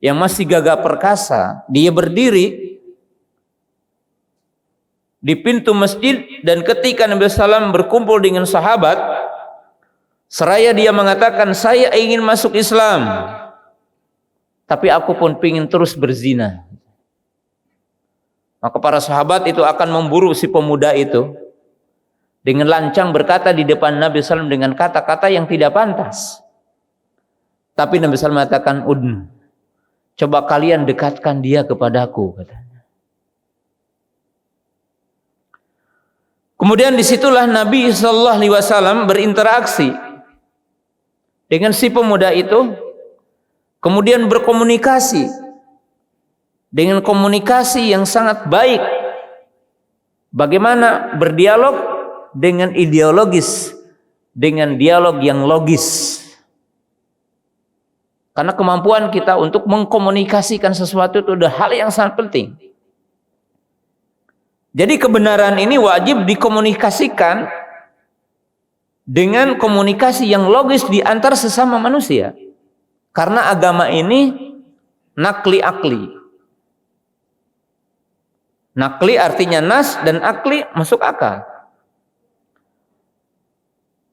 yang masih gagah perkasa, dia berdiri di pintu masjid, dan ketika Nabi SAW berkumpul dengan sahabat, seraya dia mengatakan, saya ingin masuk Islam, tapi aku pun ingin terus berzina. Maka para sahabat itu akan memburu si pemuda itu, dengan lancang berkata di depan Nabi SAW dengan kata-kata yang tidak pantas. Tapi Nabi SAW mengatakan, udn, coba kalian dekatkan dia kepadaku, katanya. Kemudian disitulah Nabi SAW berinteraksi dengan si pemuda itu, kemudian berkomunikasi dengan komunikasi yang sangat baik. Bagaimana berdialog dengan ideologis, dengan dialog yang logis. Karena kemampuan kita untuk mengkomunikasikan sesuatu itu adalah hal yang sangat penting. Jadi kebenaran ini wajib dikomunikasikan dengan komunikasi yang logis di antar sesama manusia. Karena agama ini nakli akli. Nakli artinya nas, dan akli masuk akal.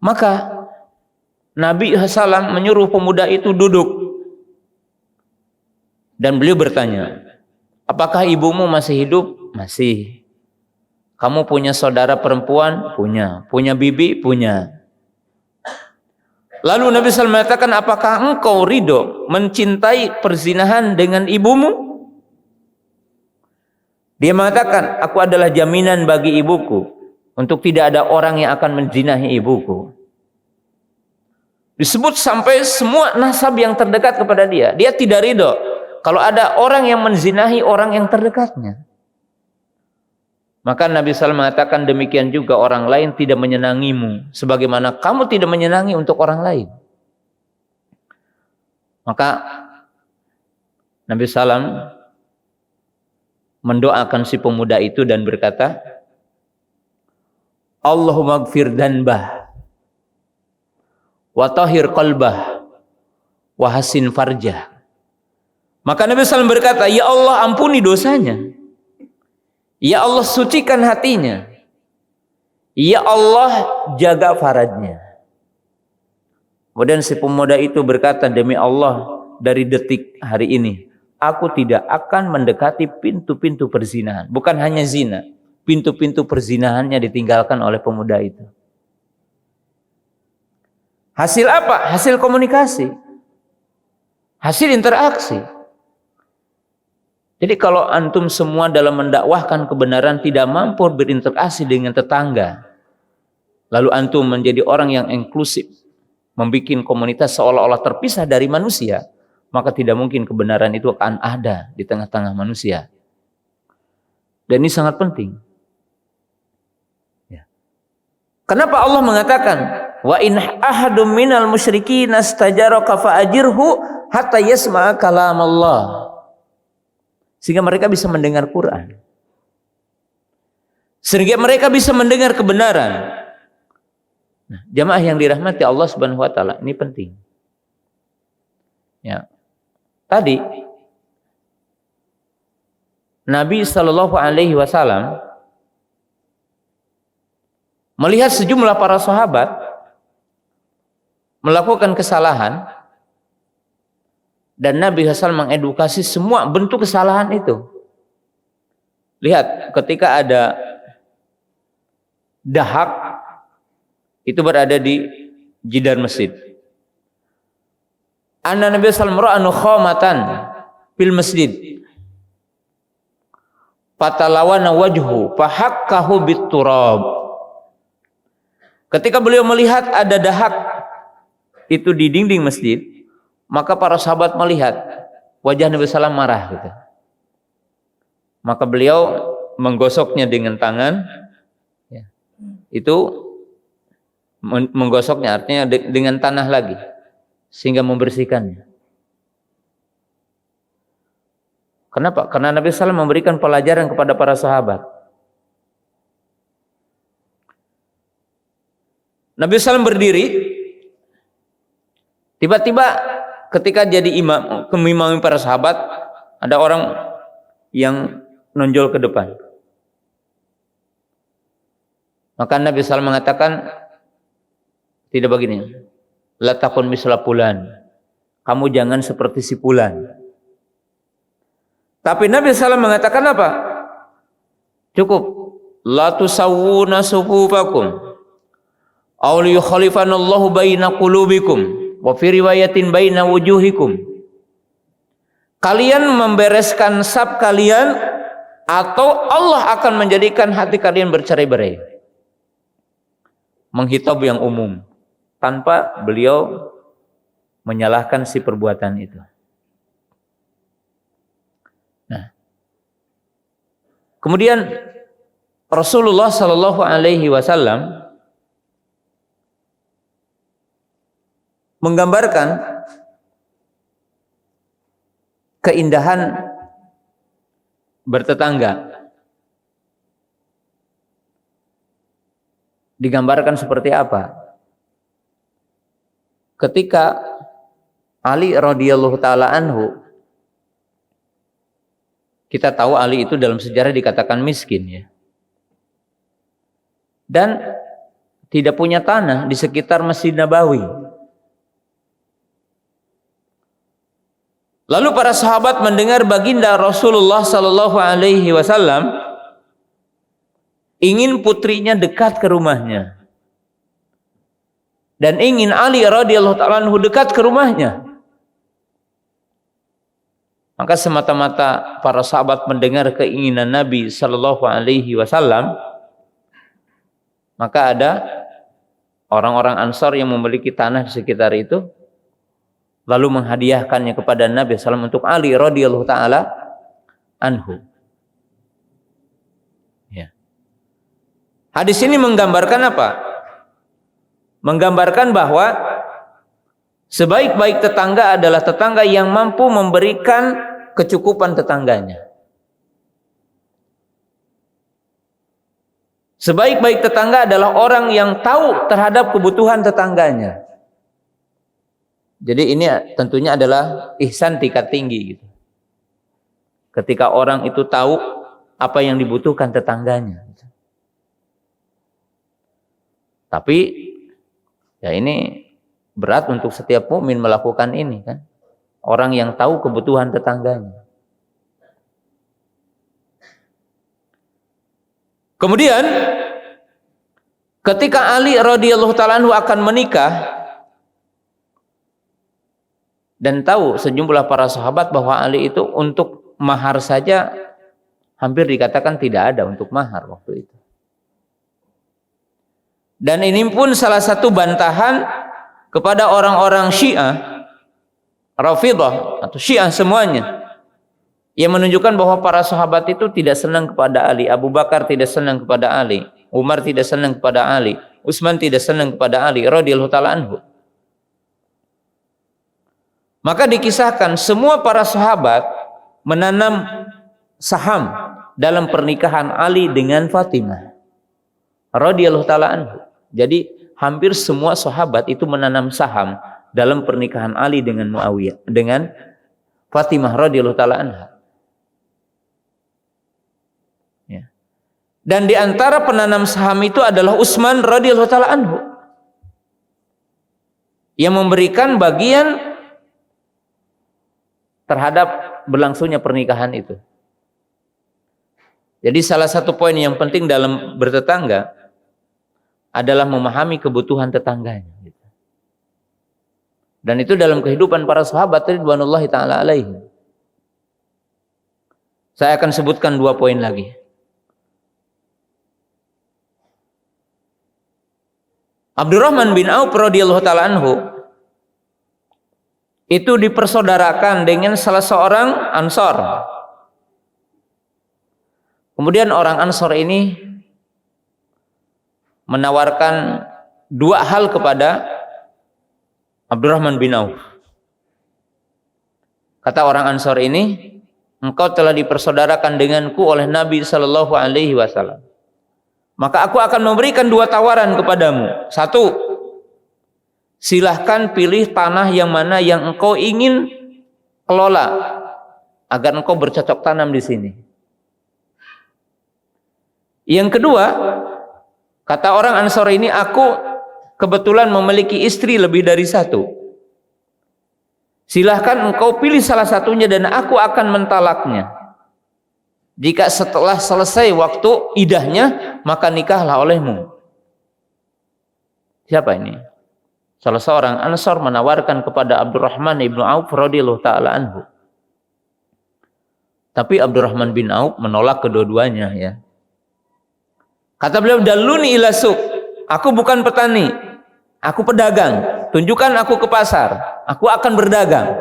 Maka Nabi SAW menyuruh pemuda itu duduk. Dan beliau bertanya, apakah ibumu masih hidup? Masih. Kamu punya saudara perempuan? Punya. Punya bibi? Punya. Lalu Nabi SAW mengatakan, apakah engkau ridho mencintai perzinahan dengan ibumu? Dia mengatakan, aku adalah jaminan bagi ibuku untuk tidak ada orang yang akan menzinahi ibuku. Disebut sampai semua nasab yang terdekat kepada dia. Dia tidak ridho kalau ada orang yang menzinahi orang yang terdekatnya. Maka Nabi SAW mengatakan, demikian juga orang lain tidak menyenangimu sebagaimana kamu tidak menyenangi untuk orang lain. Maka Nabi SAW mendoakan si pemuda itu dan berkata, Allahumma gfir danbah wa tahhir qalbah wa hasin farjah. Maka Nabi SAW berkata, ya Allah, ampuni dosanya. Ya Allah, sucikan hatinya. Ya Allah, jaga farajnya. Kemudian si pemuda itu berkata, demi Allah, dari detik hari ini aku tidak akan mendekati pintu-pintu perzinahan. Bukan hanya zina, pintu-pintu perzinahannya ditinggalkan oleh pemuda itu. Hasil apa? Hasil komunikasi, hasil interaksi. Jadi kalau antum semua dalam mendakwahkan kebenaran tidak mampu berinteraksi dengan tetangga, lalu antum menjadi orang yang inklusif, membuat komunitas seolah-olah terpisah dari manusia, maka tidak mungkin kebenaran itu akan ada di tengah-tengah manusia. Dan ini sangat penting. Ya. Kenapa Allah mengatakan wa in ahadum minal musyrikin astajaraka fa'ajirhu hatta yasma'a kalam Allah, sehingga mereka bisa mendengar Quran, sehingga mereka bisa mendengar kebenaran. Nah, jamaah yang dirahmati Allah Subhanahu wa taala, ini penting. Ya. Tadi Nabi sallallahu alaihi wasallam melihat sejumlah para sahabat melakukan kesalahan, dan Nabi SAW mengedukasi semua bentuk kesalahan itu. Lihat, ketika ada dahak itu berada di jidar masjid. Anna Nabi sallallahu alaihi wasallam khamatan fil masjid. Fatalawana wajhu fahakkahu biturab. Ketika beliau melihat ada dahak itu di dinding masjid, maka para sahabat melihat wajah Nabi sallallahu alaihi wasallam marah gitu. Maka beliau menggosoknya dengan tangan, ya. Itu menggosoknya artinya dengan tanah lagi, sehingga membersihkannya. Kenapa? Karena Nabi SAW memberikan pelajaran kepada para sahabat. Nabi SAW berdiri, tiba-tiba ketika jadi imam, mengimami para sahabat, ada orang yang nonjol ke depan. Maka Nabi SAW mengatakan, tidak begini, la takun misla fulan, kamu jangan seperti si fulan. Tapi Nabi SAW mengatakan apa? Cukup, la tusawwuna sufufakum aw liyukhalifanallahu baina qulubikum wa fi riwayatin baina wujuhikum. Kalian membereskan saf kalian atau Allah akan menjadikan hati kalian bercerai-berai. Menghitab yang umum, tanpa beliau menyalahkan si perbuatan itu. Nah, kemudian Rasulullah Sallallahu Alaihi Wasallam menggambarkan keindahan bertetangga. Digambarkan seperti apa? Ketika Ali radhiyallahu taala anhu, kita tahu Ali itu dalam sejarah dikatakan miskin, ya, dan tidak punya tanah di sekitar Masjid Nabawi. Lalu para sahabat mendengar baginda Rasulullah Sallallahu Alaihi Wasallam ingin putrinya dekat ke rumahnya, dan ingin Ali radhiyallahu taala anhu dekat ke rumahnya. Maka semata-mata para sahabat mendengar keinginan Nabi Sallallahu Alaihi Wasallam, maka ada orang-orang Ansar yang memiliki tanah di sekitar itu, lalu menghadiahkannya kepada Nabi SAW untuk Ali radhiyallahu taala anhu. Ya. Hadis ini menggambarkan apa? Menggambarkan bahwa sebaik-baik tetangga adalah tetangga yang mampu memberikan kecukupan tetangganya. Sebaik-baik tetangga adalah orang yang tahu terhadap kebutuhan tetangganya. Jadi ini tentunya adalah ihsan tingkat tinggi gitu. Ketika orang itu tahu apa yang dibutuhkan tetangganya. Tapi ya ini berat untuk setiap mukmin melakukan ini kan. Orang yang tahu kebutuhan tetangganya. Kemudian ketika Ali radhiyallahu taala anhu akan menikah dan tahu sejumlah para sahabat bahwa Ali itu untuk mahar saja hampir dikatakan tidak ada untuk mahar waktu itu. Dan ini pun salah satu bantahan kepada orang-orang Syiah Rafidhah atau Syiah semuanya, yang menunjukkan bahwa para sahabat itu tidak senang kepada Ali. Abu Bakar tidak senang kepada Ali, Umar tidak senang kepada Ali, Utsman tidak senang kepada Ali radhiyallahu taala anhu. Maka dikisahkan semua para sahabat menanam saham dalam pernikahan Ali dengan Fatimah radhiyallahu taala anhu. Jadi hampir semua sahabat itu menanam saham dalam pernikahan Ali dengan Muawiyah, dengan Fatimah radhiyallahu taala anha. Ya. Dan di antara penanam saham itu adalah Utsman radhiyallahu taala anhu, yang memberikan bagian terhadap berlangsungnya pernikahan itu. Jadi salah satu poin yang penting dalam bertetangga adalah memahami kebutuhan tetangganya. Dan itu dalam kehidupan para sahabat ridwanullahi ta'ala alaihim. Saya akan sebutkan 2 poin lagi. Abdurrahman bin Auf radhiyallahu ta'ala anhu itu dipersaudarakan dengan salah seorang Ansor. Kemudian orang Ansor ini menawarkan 2 hal kepada Abdurrahman bin Auf. Kata orang Ansor ini, engkau telah dipersaudarakan denganku oleh Nabi sallallahu alaihi wasallam. Maka aku akan memberikan 2 tawaran kepadamu. 1, silahkan pilih tanah yang mana yang engkau ingin kelola agar engkau bercocok tanam di sini. Yang kedua, kata orang Ansor ini, aku kebetulan memiliki istri lebih dari 1. Silahkan engkau pilih salah satunya dan aku akan mentalaknya. Jika setelah selesai waktu idahnya, maka nikahlah olehmu. Siapa ini? Salah seorang Ansor menawarkan kepada Abdurrahman bin Auf radhiyallahu ta'ala anhu. Tapi Abdurrahman bin Auf menolak kedua-duanya, ya. Kata beliau, daluni ila suq. Aku bukan petani, aku pedagang. Tunjukkan aku ke pasar, aku akan berdagang.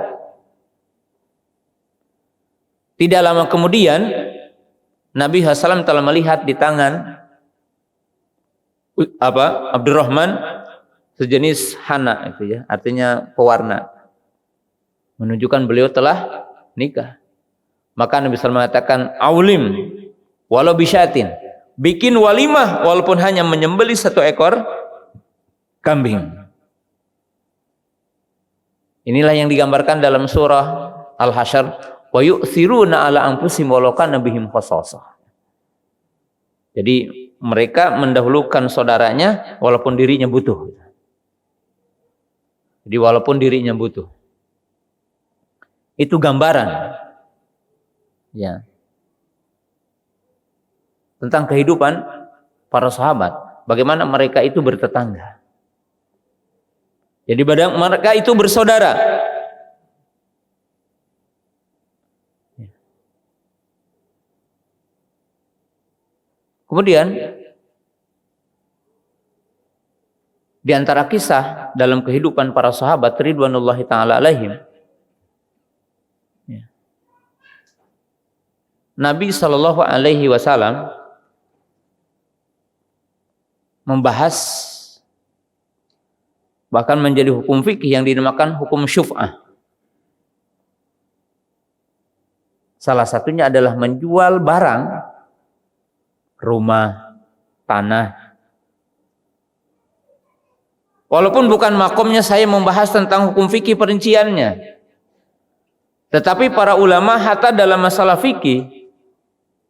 Tidak lama kemudian Nabi SAW telah melihat di tangan Abdurrahman sejenis hana, itu ya, artinya pewarna, menunjukkan beliau telah nikah. Maka Nabi SAW mengatakan, aulim walau bisyatin, bikin walimah walaupun hanya menyembelih 1 ekor kambing. Inilah yang digambarkan dalam surah Al-Hasyr, wa yu'thiruna ala anfusihim walau kana bihim khassasah. Jadi mereka mendahulukan saudaranya walaupun dirinya butuh. Jadi walaupun dirinya butuh. Itu gambaran, ya, tentang kehidupan para sahabat, bagaimana mereka itu bertetangga. Jadi mereka itu bersaudara. Kemudian di antara kisah dalam kehidupan para sahabat ridwanullahi ta'ala alaihim, Nabi sallallahu alaihi wasallam membahas, bahkan menjadi hukum fikih yang dinamakan hukum syuf'ah. Salah satunya adalah menjual barang, rumah, tanah. Walaupun bukan makomnya saya membahas tentang hukum fikih perinciannya, tetapi para ulama hatta dalam masalah fikih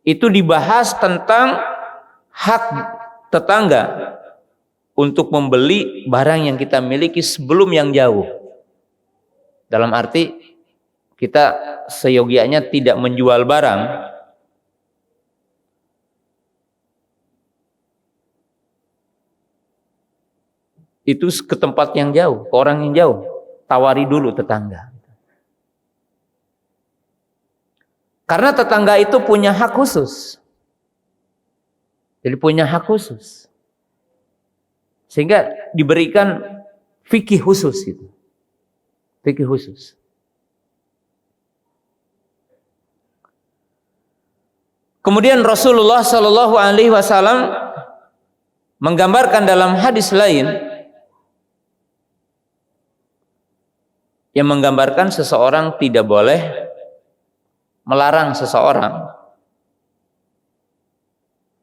itu dibahas tentang hak tetangga untuk membeli barang yang kita miliki sebelum yang jauh. Dalam arti kita seyogianya tidak menjual barang itu ke tempat yang jauh, ke orang yang jauh. Tawari dulu tetangga. Karena tetangga itu punya hak khusus. Jadi punya hak khusus. Sehingga diberikan fikih khusus gitu. Fikih khusus. Kemudian Rasulullah Shallallahu Alaihi Wasallam menggambarkan dalam hadis lain yang menggambarkan seseorang tidak boleh melarang seseorang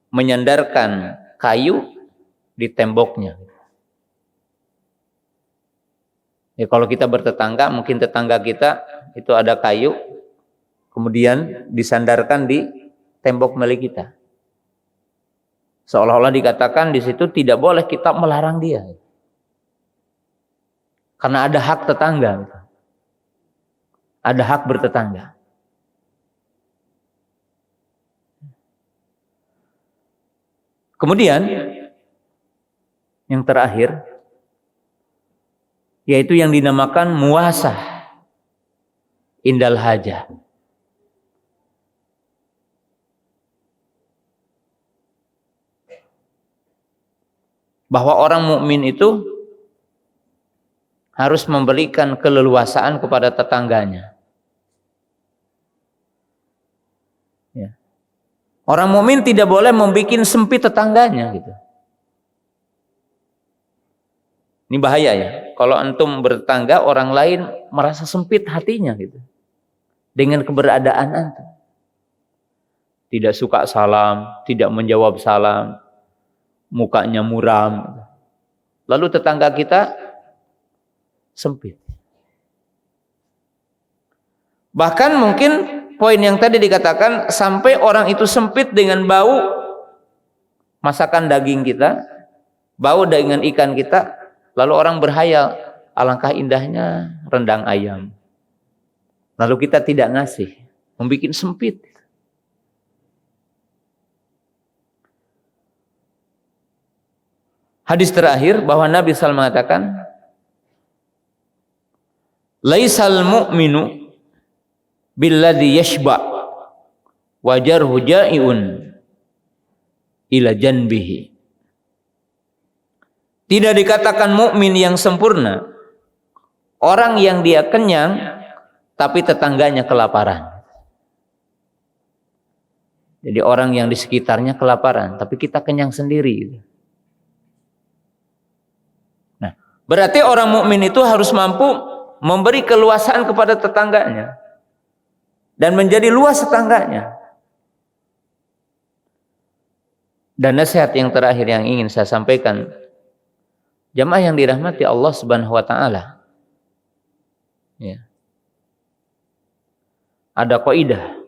menyandarkan kayu di temboknya. Ya, kalau kita bertetangga, mungkin tetangga kita itu ada kayu, kemudian disandarkan di tembok milik kita. Seolah-olah dikatakan di situ tidak boleh kita melarang dia, karena ada hak tetangga, ada hak bertetangga. Kemudian yang terakhir, yaitu yang dinamakan muwasah indal hajah. Bahwa orang mukmin itu harus memberikan keleluasaan kepada tetangganya. Ya. Orang mukmin tidak boleh membuat sempit tetangganya gitu. Ini bahaya ya. Kalau antum bertetangga, orang lain merasa sempit hatinya gitu dengan keberadaan antum. Tidak suka salam, tidak menjawab salam, mukanya muram. Lalu tetangga kita sempit. Bahkan mungkin poin yang tadi dikatakan, sampai orang itu sempit dengan bau masakan daging kita, bau dengan ikan kita, lalu orang berhayal, alangkah indahnya rendang ayam. Lalu kita tidak ngasih, membuat sempit. Hadis terakhir bahwa Nabi SAW mengatakan, laisal mu'minu billadhi yashba wajarhu ja'iun ila janbihi. Tidak dikatakan mukmin yang sempurna orang yang dia kenyang tapi tetangganya kelaparan. Jadi orang yang di sekitarnya kelaparan tapi kita kenyang sendiri. Nah, berarti orang mukmin itu harus mampu memberi keluasan kepada tetangganya dan menjadi luas tetangganya. Dan nasihat yang terakhir yang ingin saya sampaikan, jamaah yang dirahmati Allah Subhanahu wa taala. Ya. Ada kaidah.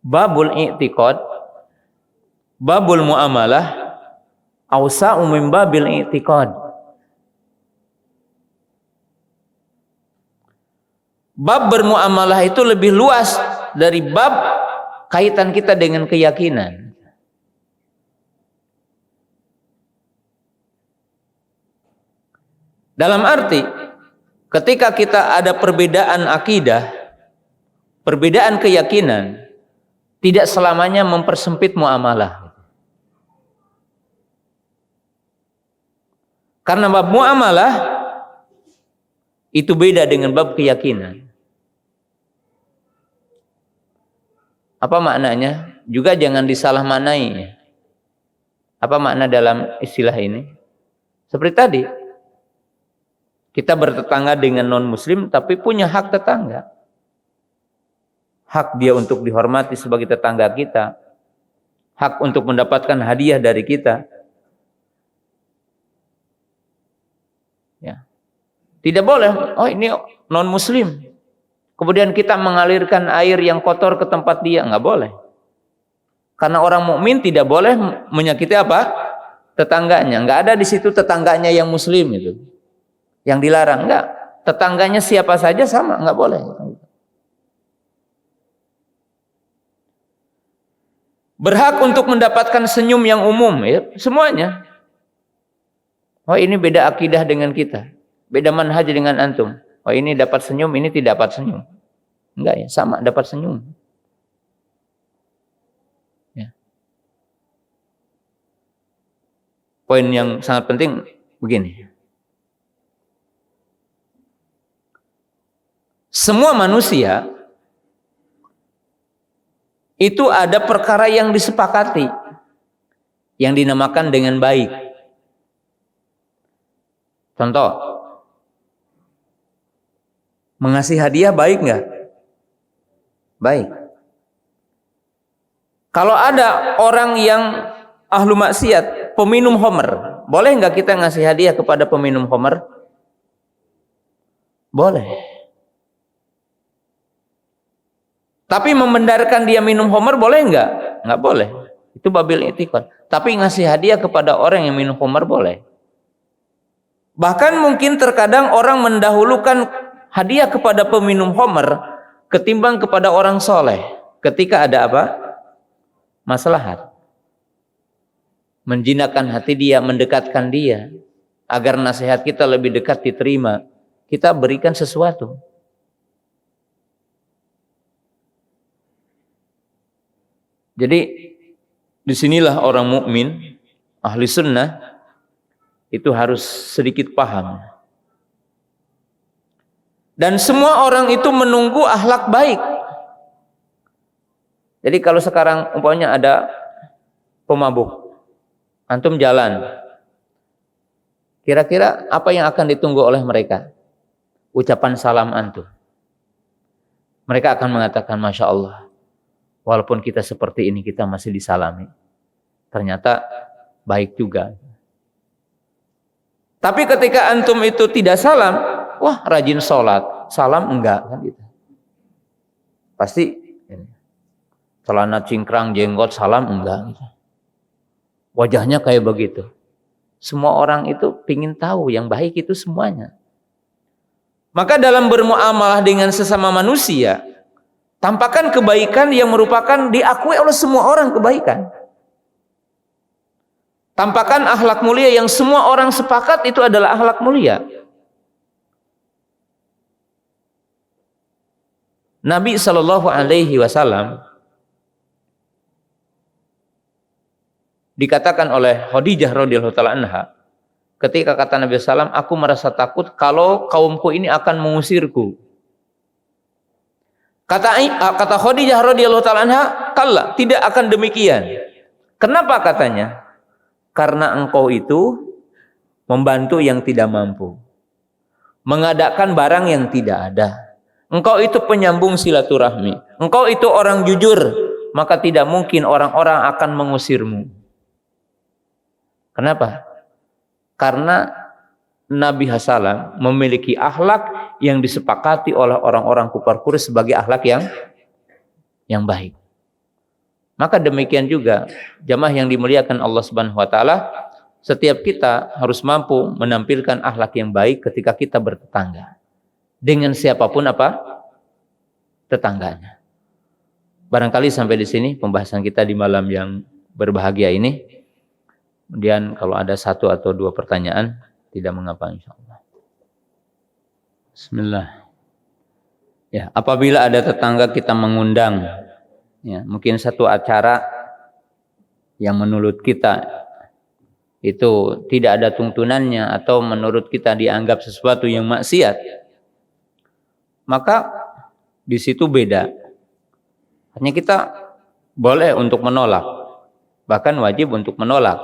Babul i'tiqad, babul muamalah, awsa'u min babil i'tiqad. Bab bermuamalah itu lebih luas dari bab kaitan kita dengan keyakinan. Dalam arti, ketika kita ada perbedaan akidah, perbedaan keyakinan, tidak selamanya mempersempit muamalah. Karena bab muamalah itu beda dengan bab keyakinan. Apa maknanya? Juga jangan disalah maknai. Apa makna dalam istilah ini? Seperti tadi, kita bertetangga dengan non-muslim tapi punya hak tetangga. Hak dia untuk dihormati sebagai tetangga kita. Hak untuk mendapatkan hadiah dari kita. Ya. Tidak boleh, oh ini non-muslim, kemudian kita mengalirkan air yang kotor ke tempat dia, nggak boleh. Karena orang mukmin tidak boleh menyakiti apa? Tetangganya. Nggak ada di situ tetangganya yang muslim itu, yang dilarang. Nggak, tetangganya siapa saja sama, nggak boleh. Berhak untuk mendapatkan senyum yang umum, ya semuanya. Oh ini beda akidah dengan kita, beda manhaj dengan antum. Oh ini dapat senyum, ini tidak dapat senyum. Enggak ya, sama dapat senyum. Ya. Poin yang sangat penting begini. Semua manusia itu ada perkara yang disepakati yang dinamakan dengan baik. Contoh, mengasih hadiah baik nggak? Baik. Kalau ada orang yang ahlu maksiat, peminum khamr, boleh nggak kita ngasih hadiah kepada peminum khamr? Boleh. Tapi membenarkan dia minum khamr boleh nggak? Nggak boleh. Itu babil i'tiqad. Tapi ngasih hadiah kepada orang yang minum khamr boleh. Bahkan mungkin terkadang orang mendahulukan hadiah kepada peminum khamr ketimbang kepada orang soleh. Ketika ada apa? Maslahat. Menjinakkan hati dia, mendekatkan dia. Agar nasihat kita lebih dekat diterima. Kita berikan sesuatu. Jadi disinilah orang mukmin, ahli sunnah, itu harus sedikit paham. Dan semua orang itu menunggu akhlak baik. Jadi kalau sekarang umpamanya ada pemabuk, antum jalan, kira-kira apa yang akan ditunggu oleh mereka? Ucapan salam antum. Mereka akan mengatakan, Masya Allah, walaupun kita seperti ini, kita masih disalami. Ternyata baik juga. Tapi ketika antum itu tidak salam, wah rajin sholat, salam enggak kan gitu. Pasti celana cingkrang, jenggot, salam enggak gitu. Wajahnya kayak begitu. Semua orang itu pingin tahu yang baik itu semuanya. Maka dalam bermuamalah dengan sesama manusia, tampakkan kebaikan yang merupakan diakui oleh semua orang kebaikan. Tampakkan akhlak mulia yang semua orang sepakat itu adalah akhlak mulia. Nabi SAW dikatakan oleh Khadijah radhiyallahu taala anha, ketika kata Nabi SAW, aku merasa takut kalau kaumku ini akan mengusirku. Kata Khadijah radhiyallahu taala anha, kalla, tidak akan demikian. Kenapa katanya? Karena engkau itu membantu yang tidak mampu, mengadakan barang yang tidak ada. Engkau itu penyambung silaturahmi. Engkau itu orang jujur, maka tidak mungkin orang-orang akan mengusirmu. Kenapa? Karena Nabi Hasalam memiliki akhlak yang disepakati oleh orang-orang kufar Quraisy sebagai akhlak yang baik. Maka demikian juga jamaah yang dimuliakan Allah Subhanahu wa taala, setiap kita harus mampu menampilkan akhlak yang baik ketika kita bertetangga. Dengan siapapun apa? Tetangganya. Barangkali sampai di sini pembahasan kita di malam yang berbahagia ini. Kemudian kalau ada satu atau dua pertanyaan, tidak mengapa insyaallah. Bismillah. Ya, apabila ada tetangga kita mengundang, ya, mungkin satu acara yang menurut kita itu tidak ada tuntunannya atau menurut kita dianggap sesuatu yang maksiat, maka di situ beda. Hanya kita boleh untuk menolak, bahkan wajib untuk menolak,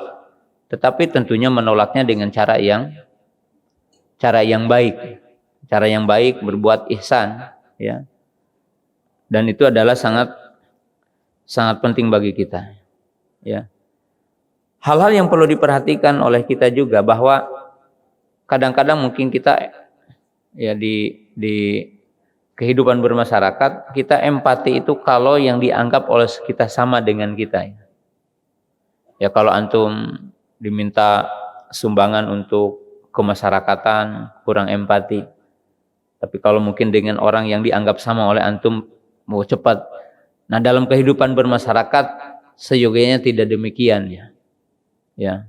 tetapi tentunya menolaknya dengan cara yang baik, cara yang baik, berbuat ihsan, ya. Dan itu adalah sangat penting bagi kita, ya. Hal-hal yang perlu diperhatikan oleh kita juga bahwa kadang-kadang mungkin kita ya di kehidupan bermasyarakat kita empati itu kalau yang dianggap oleh kita sama dengan kita. Ya kalau antum diminta sumbangan untuk kemasyarakatan kurang empati. Tapi kalau mungkin dengan orang yang dianggap sama oleh antum mau cepat. Nah, dalam kehidupan bermasyarakat seyogianya tidak demikian, ya. Ya.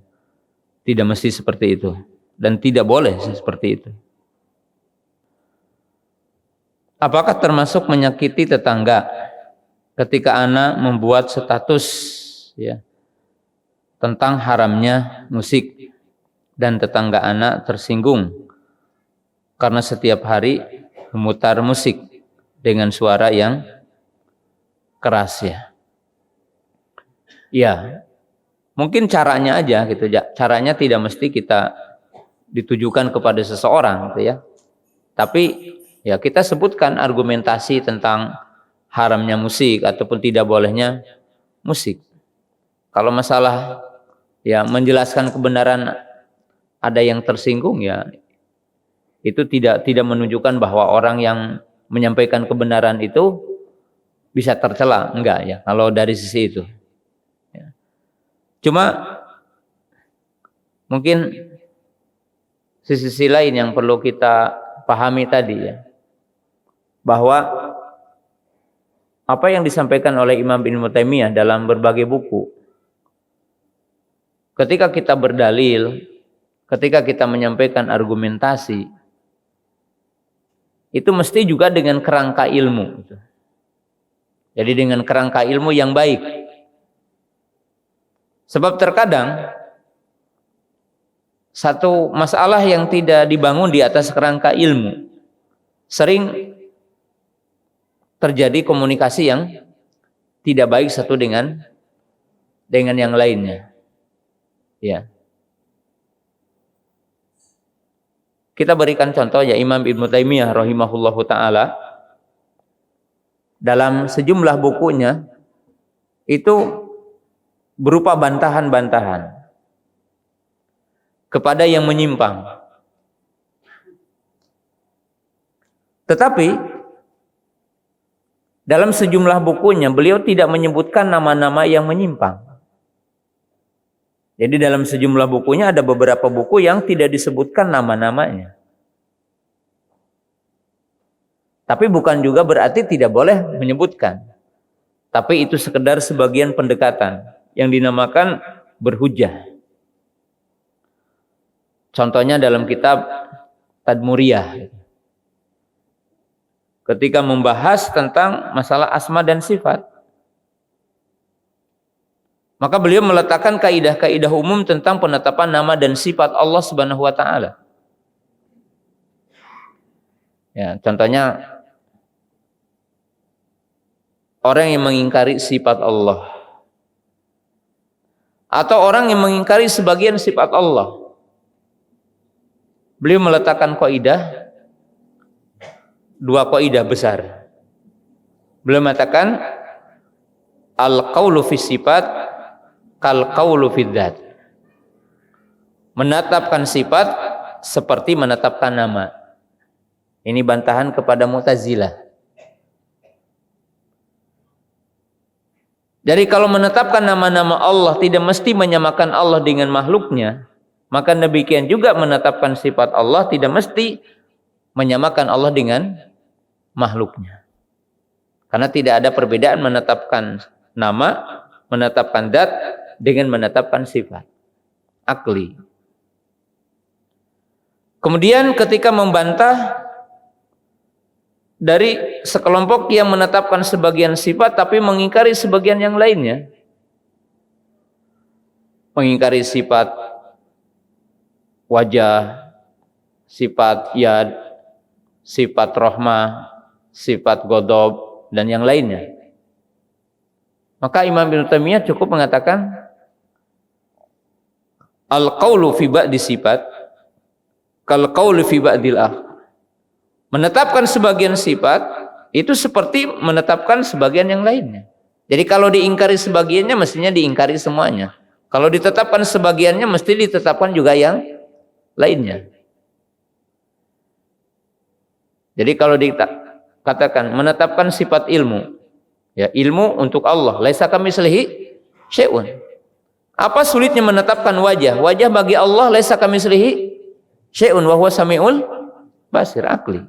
Tidak mesti seperti itu dan tidak boleh seperti itu. Apakah termasuk menyakiti tetangga ketika anak membuat status, ya, tentang haramnya musik dan tetangga anak tersinggung karena setiap hari memutar musik dengan suara yang keras, ya. Ya, mungkin caranya aja gitu ya. Caranya tidak mesti kita ditujukan kepada seseorang gitu ya. Tapi ya kita sebutkan argumentasi tentang haramnya musik ataupun tidak bolehnya musik. Kalau masalah ya menjelaskan kebenaran ada yang tersinggung, ya itu tidak menunjukkan bahwa orang yang menyampaikan kebenaran itu bisa tercela, enggak ya kalau dari sisi itu. Ya. Cuma mungkin sisi lain yang perlu kita pahami tadi ya, bahwa apa yang disampaikan oleh Imam Ibnu Taimiyah dalam berbagai buku, ketika kita berdalil, ketika kita menyampaikan argumentasi, itu mesti juga dengan kerangka ilmu. Jadi dengan kerangka ilmu yang baik. Sebab terkadang satu masalah yang tidak dibangun di atas kerangka ilmu, sering terjadi komunikasi yang tidak baik satu dengan yang lainnya. Ya. Kita berikan contoh ya, Imam Ibnu Taimiyah rahimahullahu taala dalam sejumlah bukunya itu berupa bantahan-bantahan kepada yang menyimpang. Tetapi dalam sejumlah bukunya beliau tidak menyebutkan nama-nama yang menyimpang. Jadi dalam sejumlah bukunya ada beberapa buku yang tidak disebutkan nama-namanya. Tapi bukan juga berarti tidak boleh menyebutkan. Tapi itu sekedar sebagian pendekatan yang dinamakan berhujjah. Contohnya dalam kitab Tadmuriyah. Ketika membahas tentang masalah asma dan sifat, maka beliau meletakkan kaidah-kaidah umum tentang penetapan nama dan sifat Allah Subhanahu wa taala. Ya, contohnya orang yang mengingkari sifat Allah atau orang yang mengingkari sebagian sifat Allah, beliau meletakkan dua kaidah besar. Beliau mengatakan al-qaulu fi sifat kal qaulu fi dzat. Menetapkan sifat seperti menetapkan nama. Ini bantahan kepada Mu'tazilah. Jadi kalau menetapkan nama-nama Allah tidak mesti menyamakan Allah dengan makhluknya, maka demikian juga menetapkan sifat Allah tidak mesti menyamakan Allah dengan makhluknya. Karena tidak ada perbedaan menetapkan nama, menetapkan zat dengan menetapkan sifat akli. Kemudian ketika membantah dari sekelompok yang menetapkan sebagian sifat tapi mengingkari sebagian yang lainnya, mengingkari sifat wajah, sifat yad, sifat rahmah, sifat ghadab dan yang lainnya, maka Imam Ibnu Taimiyah cukup mengatakan al-qaulu fi ba'di sifat kal qauli fi ba'dil akhar. Menetapkan sebagian sifat itu seperti menetapkan sebagian yang lainnya. Jadi kalau diingkari sebagiannya mestinya diingkari semuanya. Kalau ditetapkan sebagiannya mesti ditetapkan juga yang lainnya. Jadi kalau dikatakan menetapkan sifat ilmu, ya ilmu untuk Allah, laisa kamitslihi syai'un. Apa sulitnya menetapkan wajah? Wajah bagi Allah laisa kamitslihi syai'un wa huwa samiul basir, akli.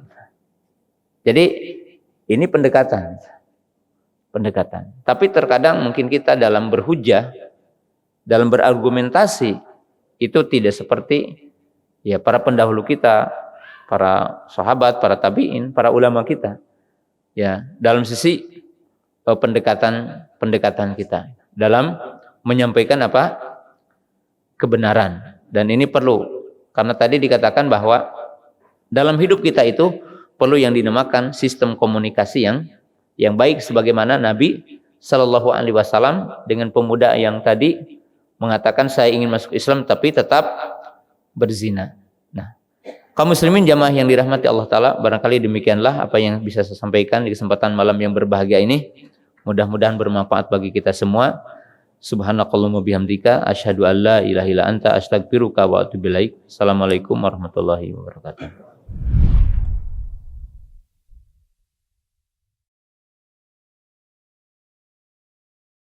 Jadi ini pendekatan. Tapi terkadang mungkin kita dalam berhujjah, dalam berargumentasi itu tidak seperti ya para pendahulu kita, para sahabat, para tabi'in, para ulama kita. Ya, dalam sisi pendekatan kita dalam menyampaikan apa? Kebenaran. Dan ini perlu, karena tadi dikatakan bahwa dalam hidup kita itu perlu yang dinamakan sistem komunikasi yang baik sebagaimana Nabi Sallallahu Alaihi Wasallam dengan pemuda yang tadi mengatakan saya ingin masuk Islam tapi tetap berzina. Nah, kaum muslimin jamaah yang dirahmati Allah Ta'ala, barangkali demikianlah apa yang bisa saya sampaikan di kesempatan malam yang berbahagia ini. Mudah-mudahan bermanfaat bagi kita semua. Subhanakallahumma bihamdika asyhadu an la ilaha illa anta astaghfiruka wa atubu ilaik. Assalamualaikum warahmatullahi wabarakatuh.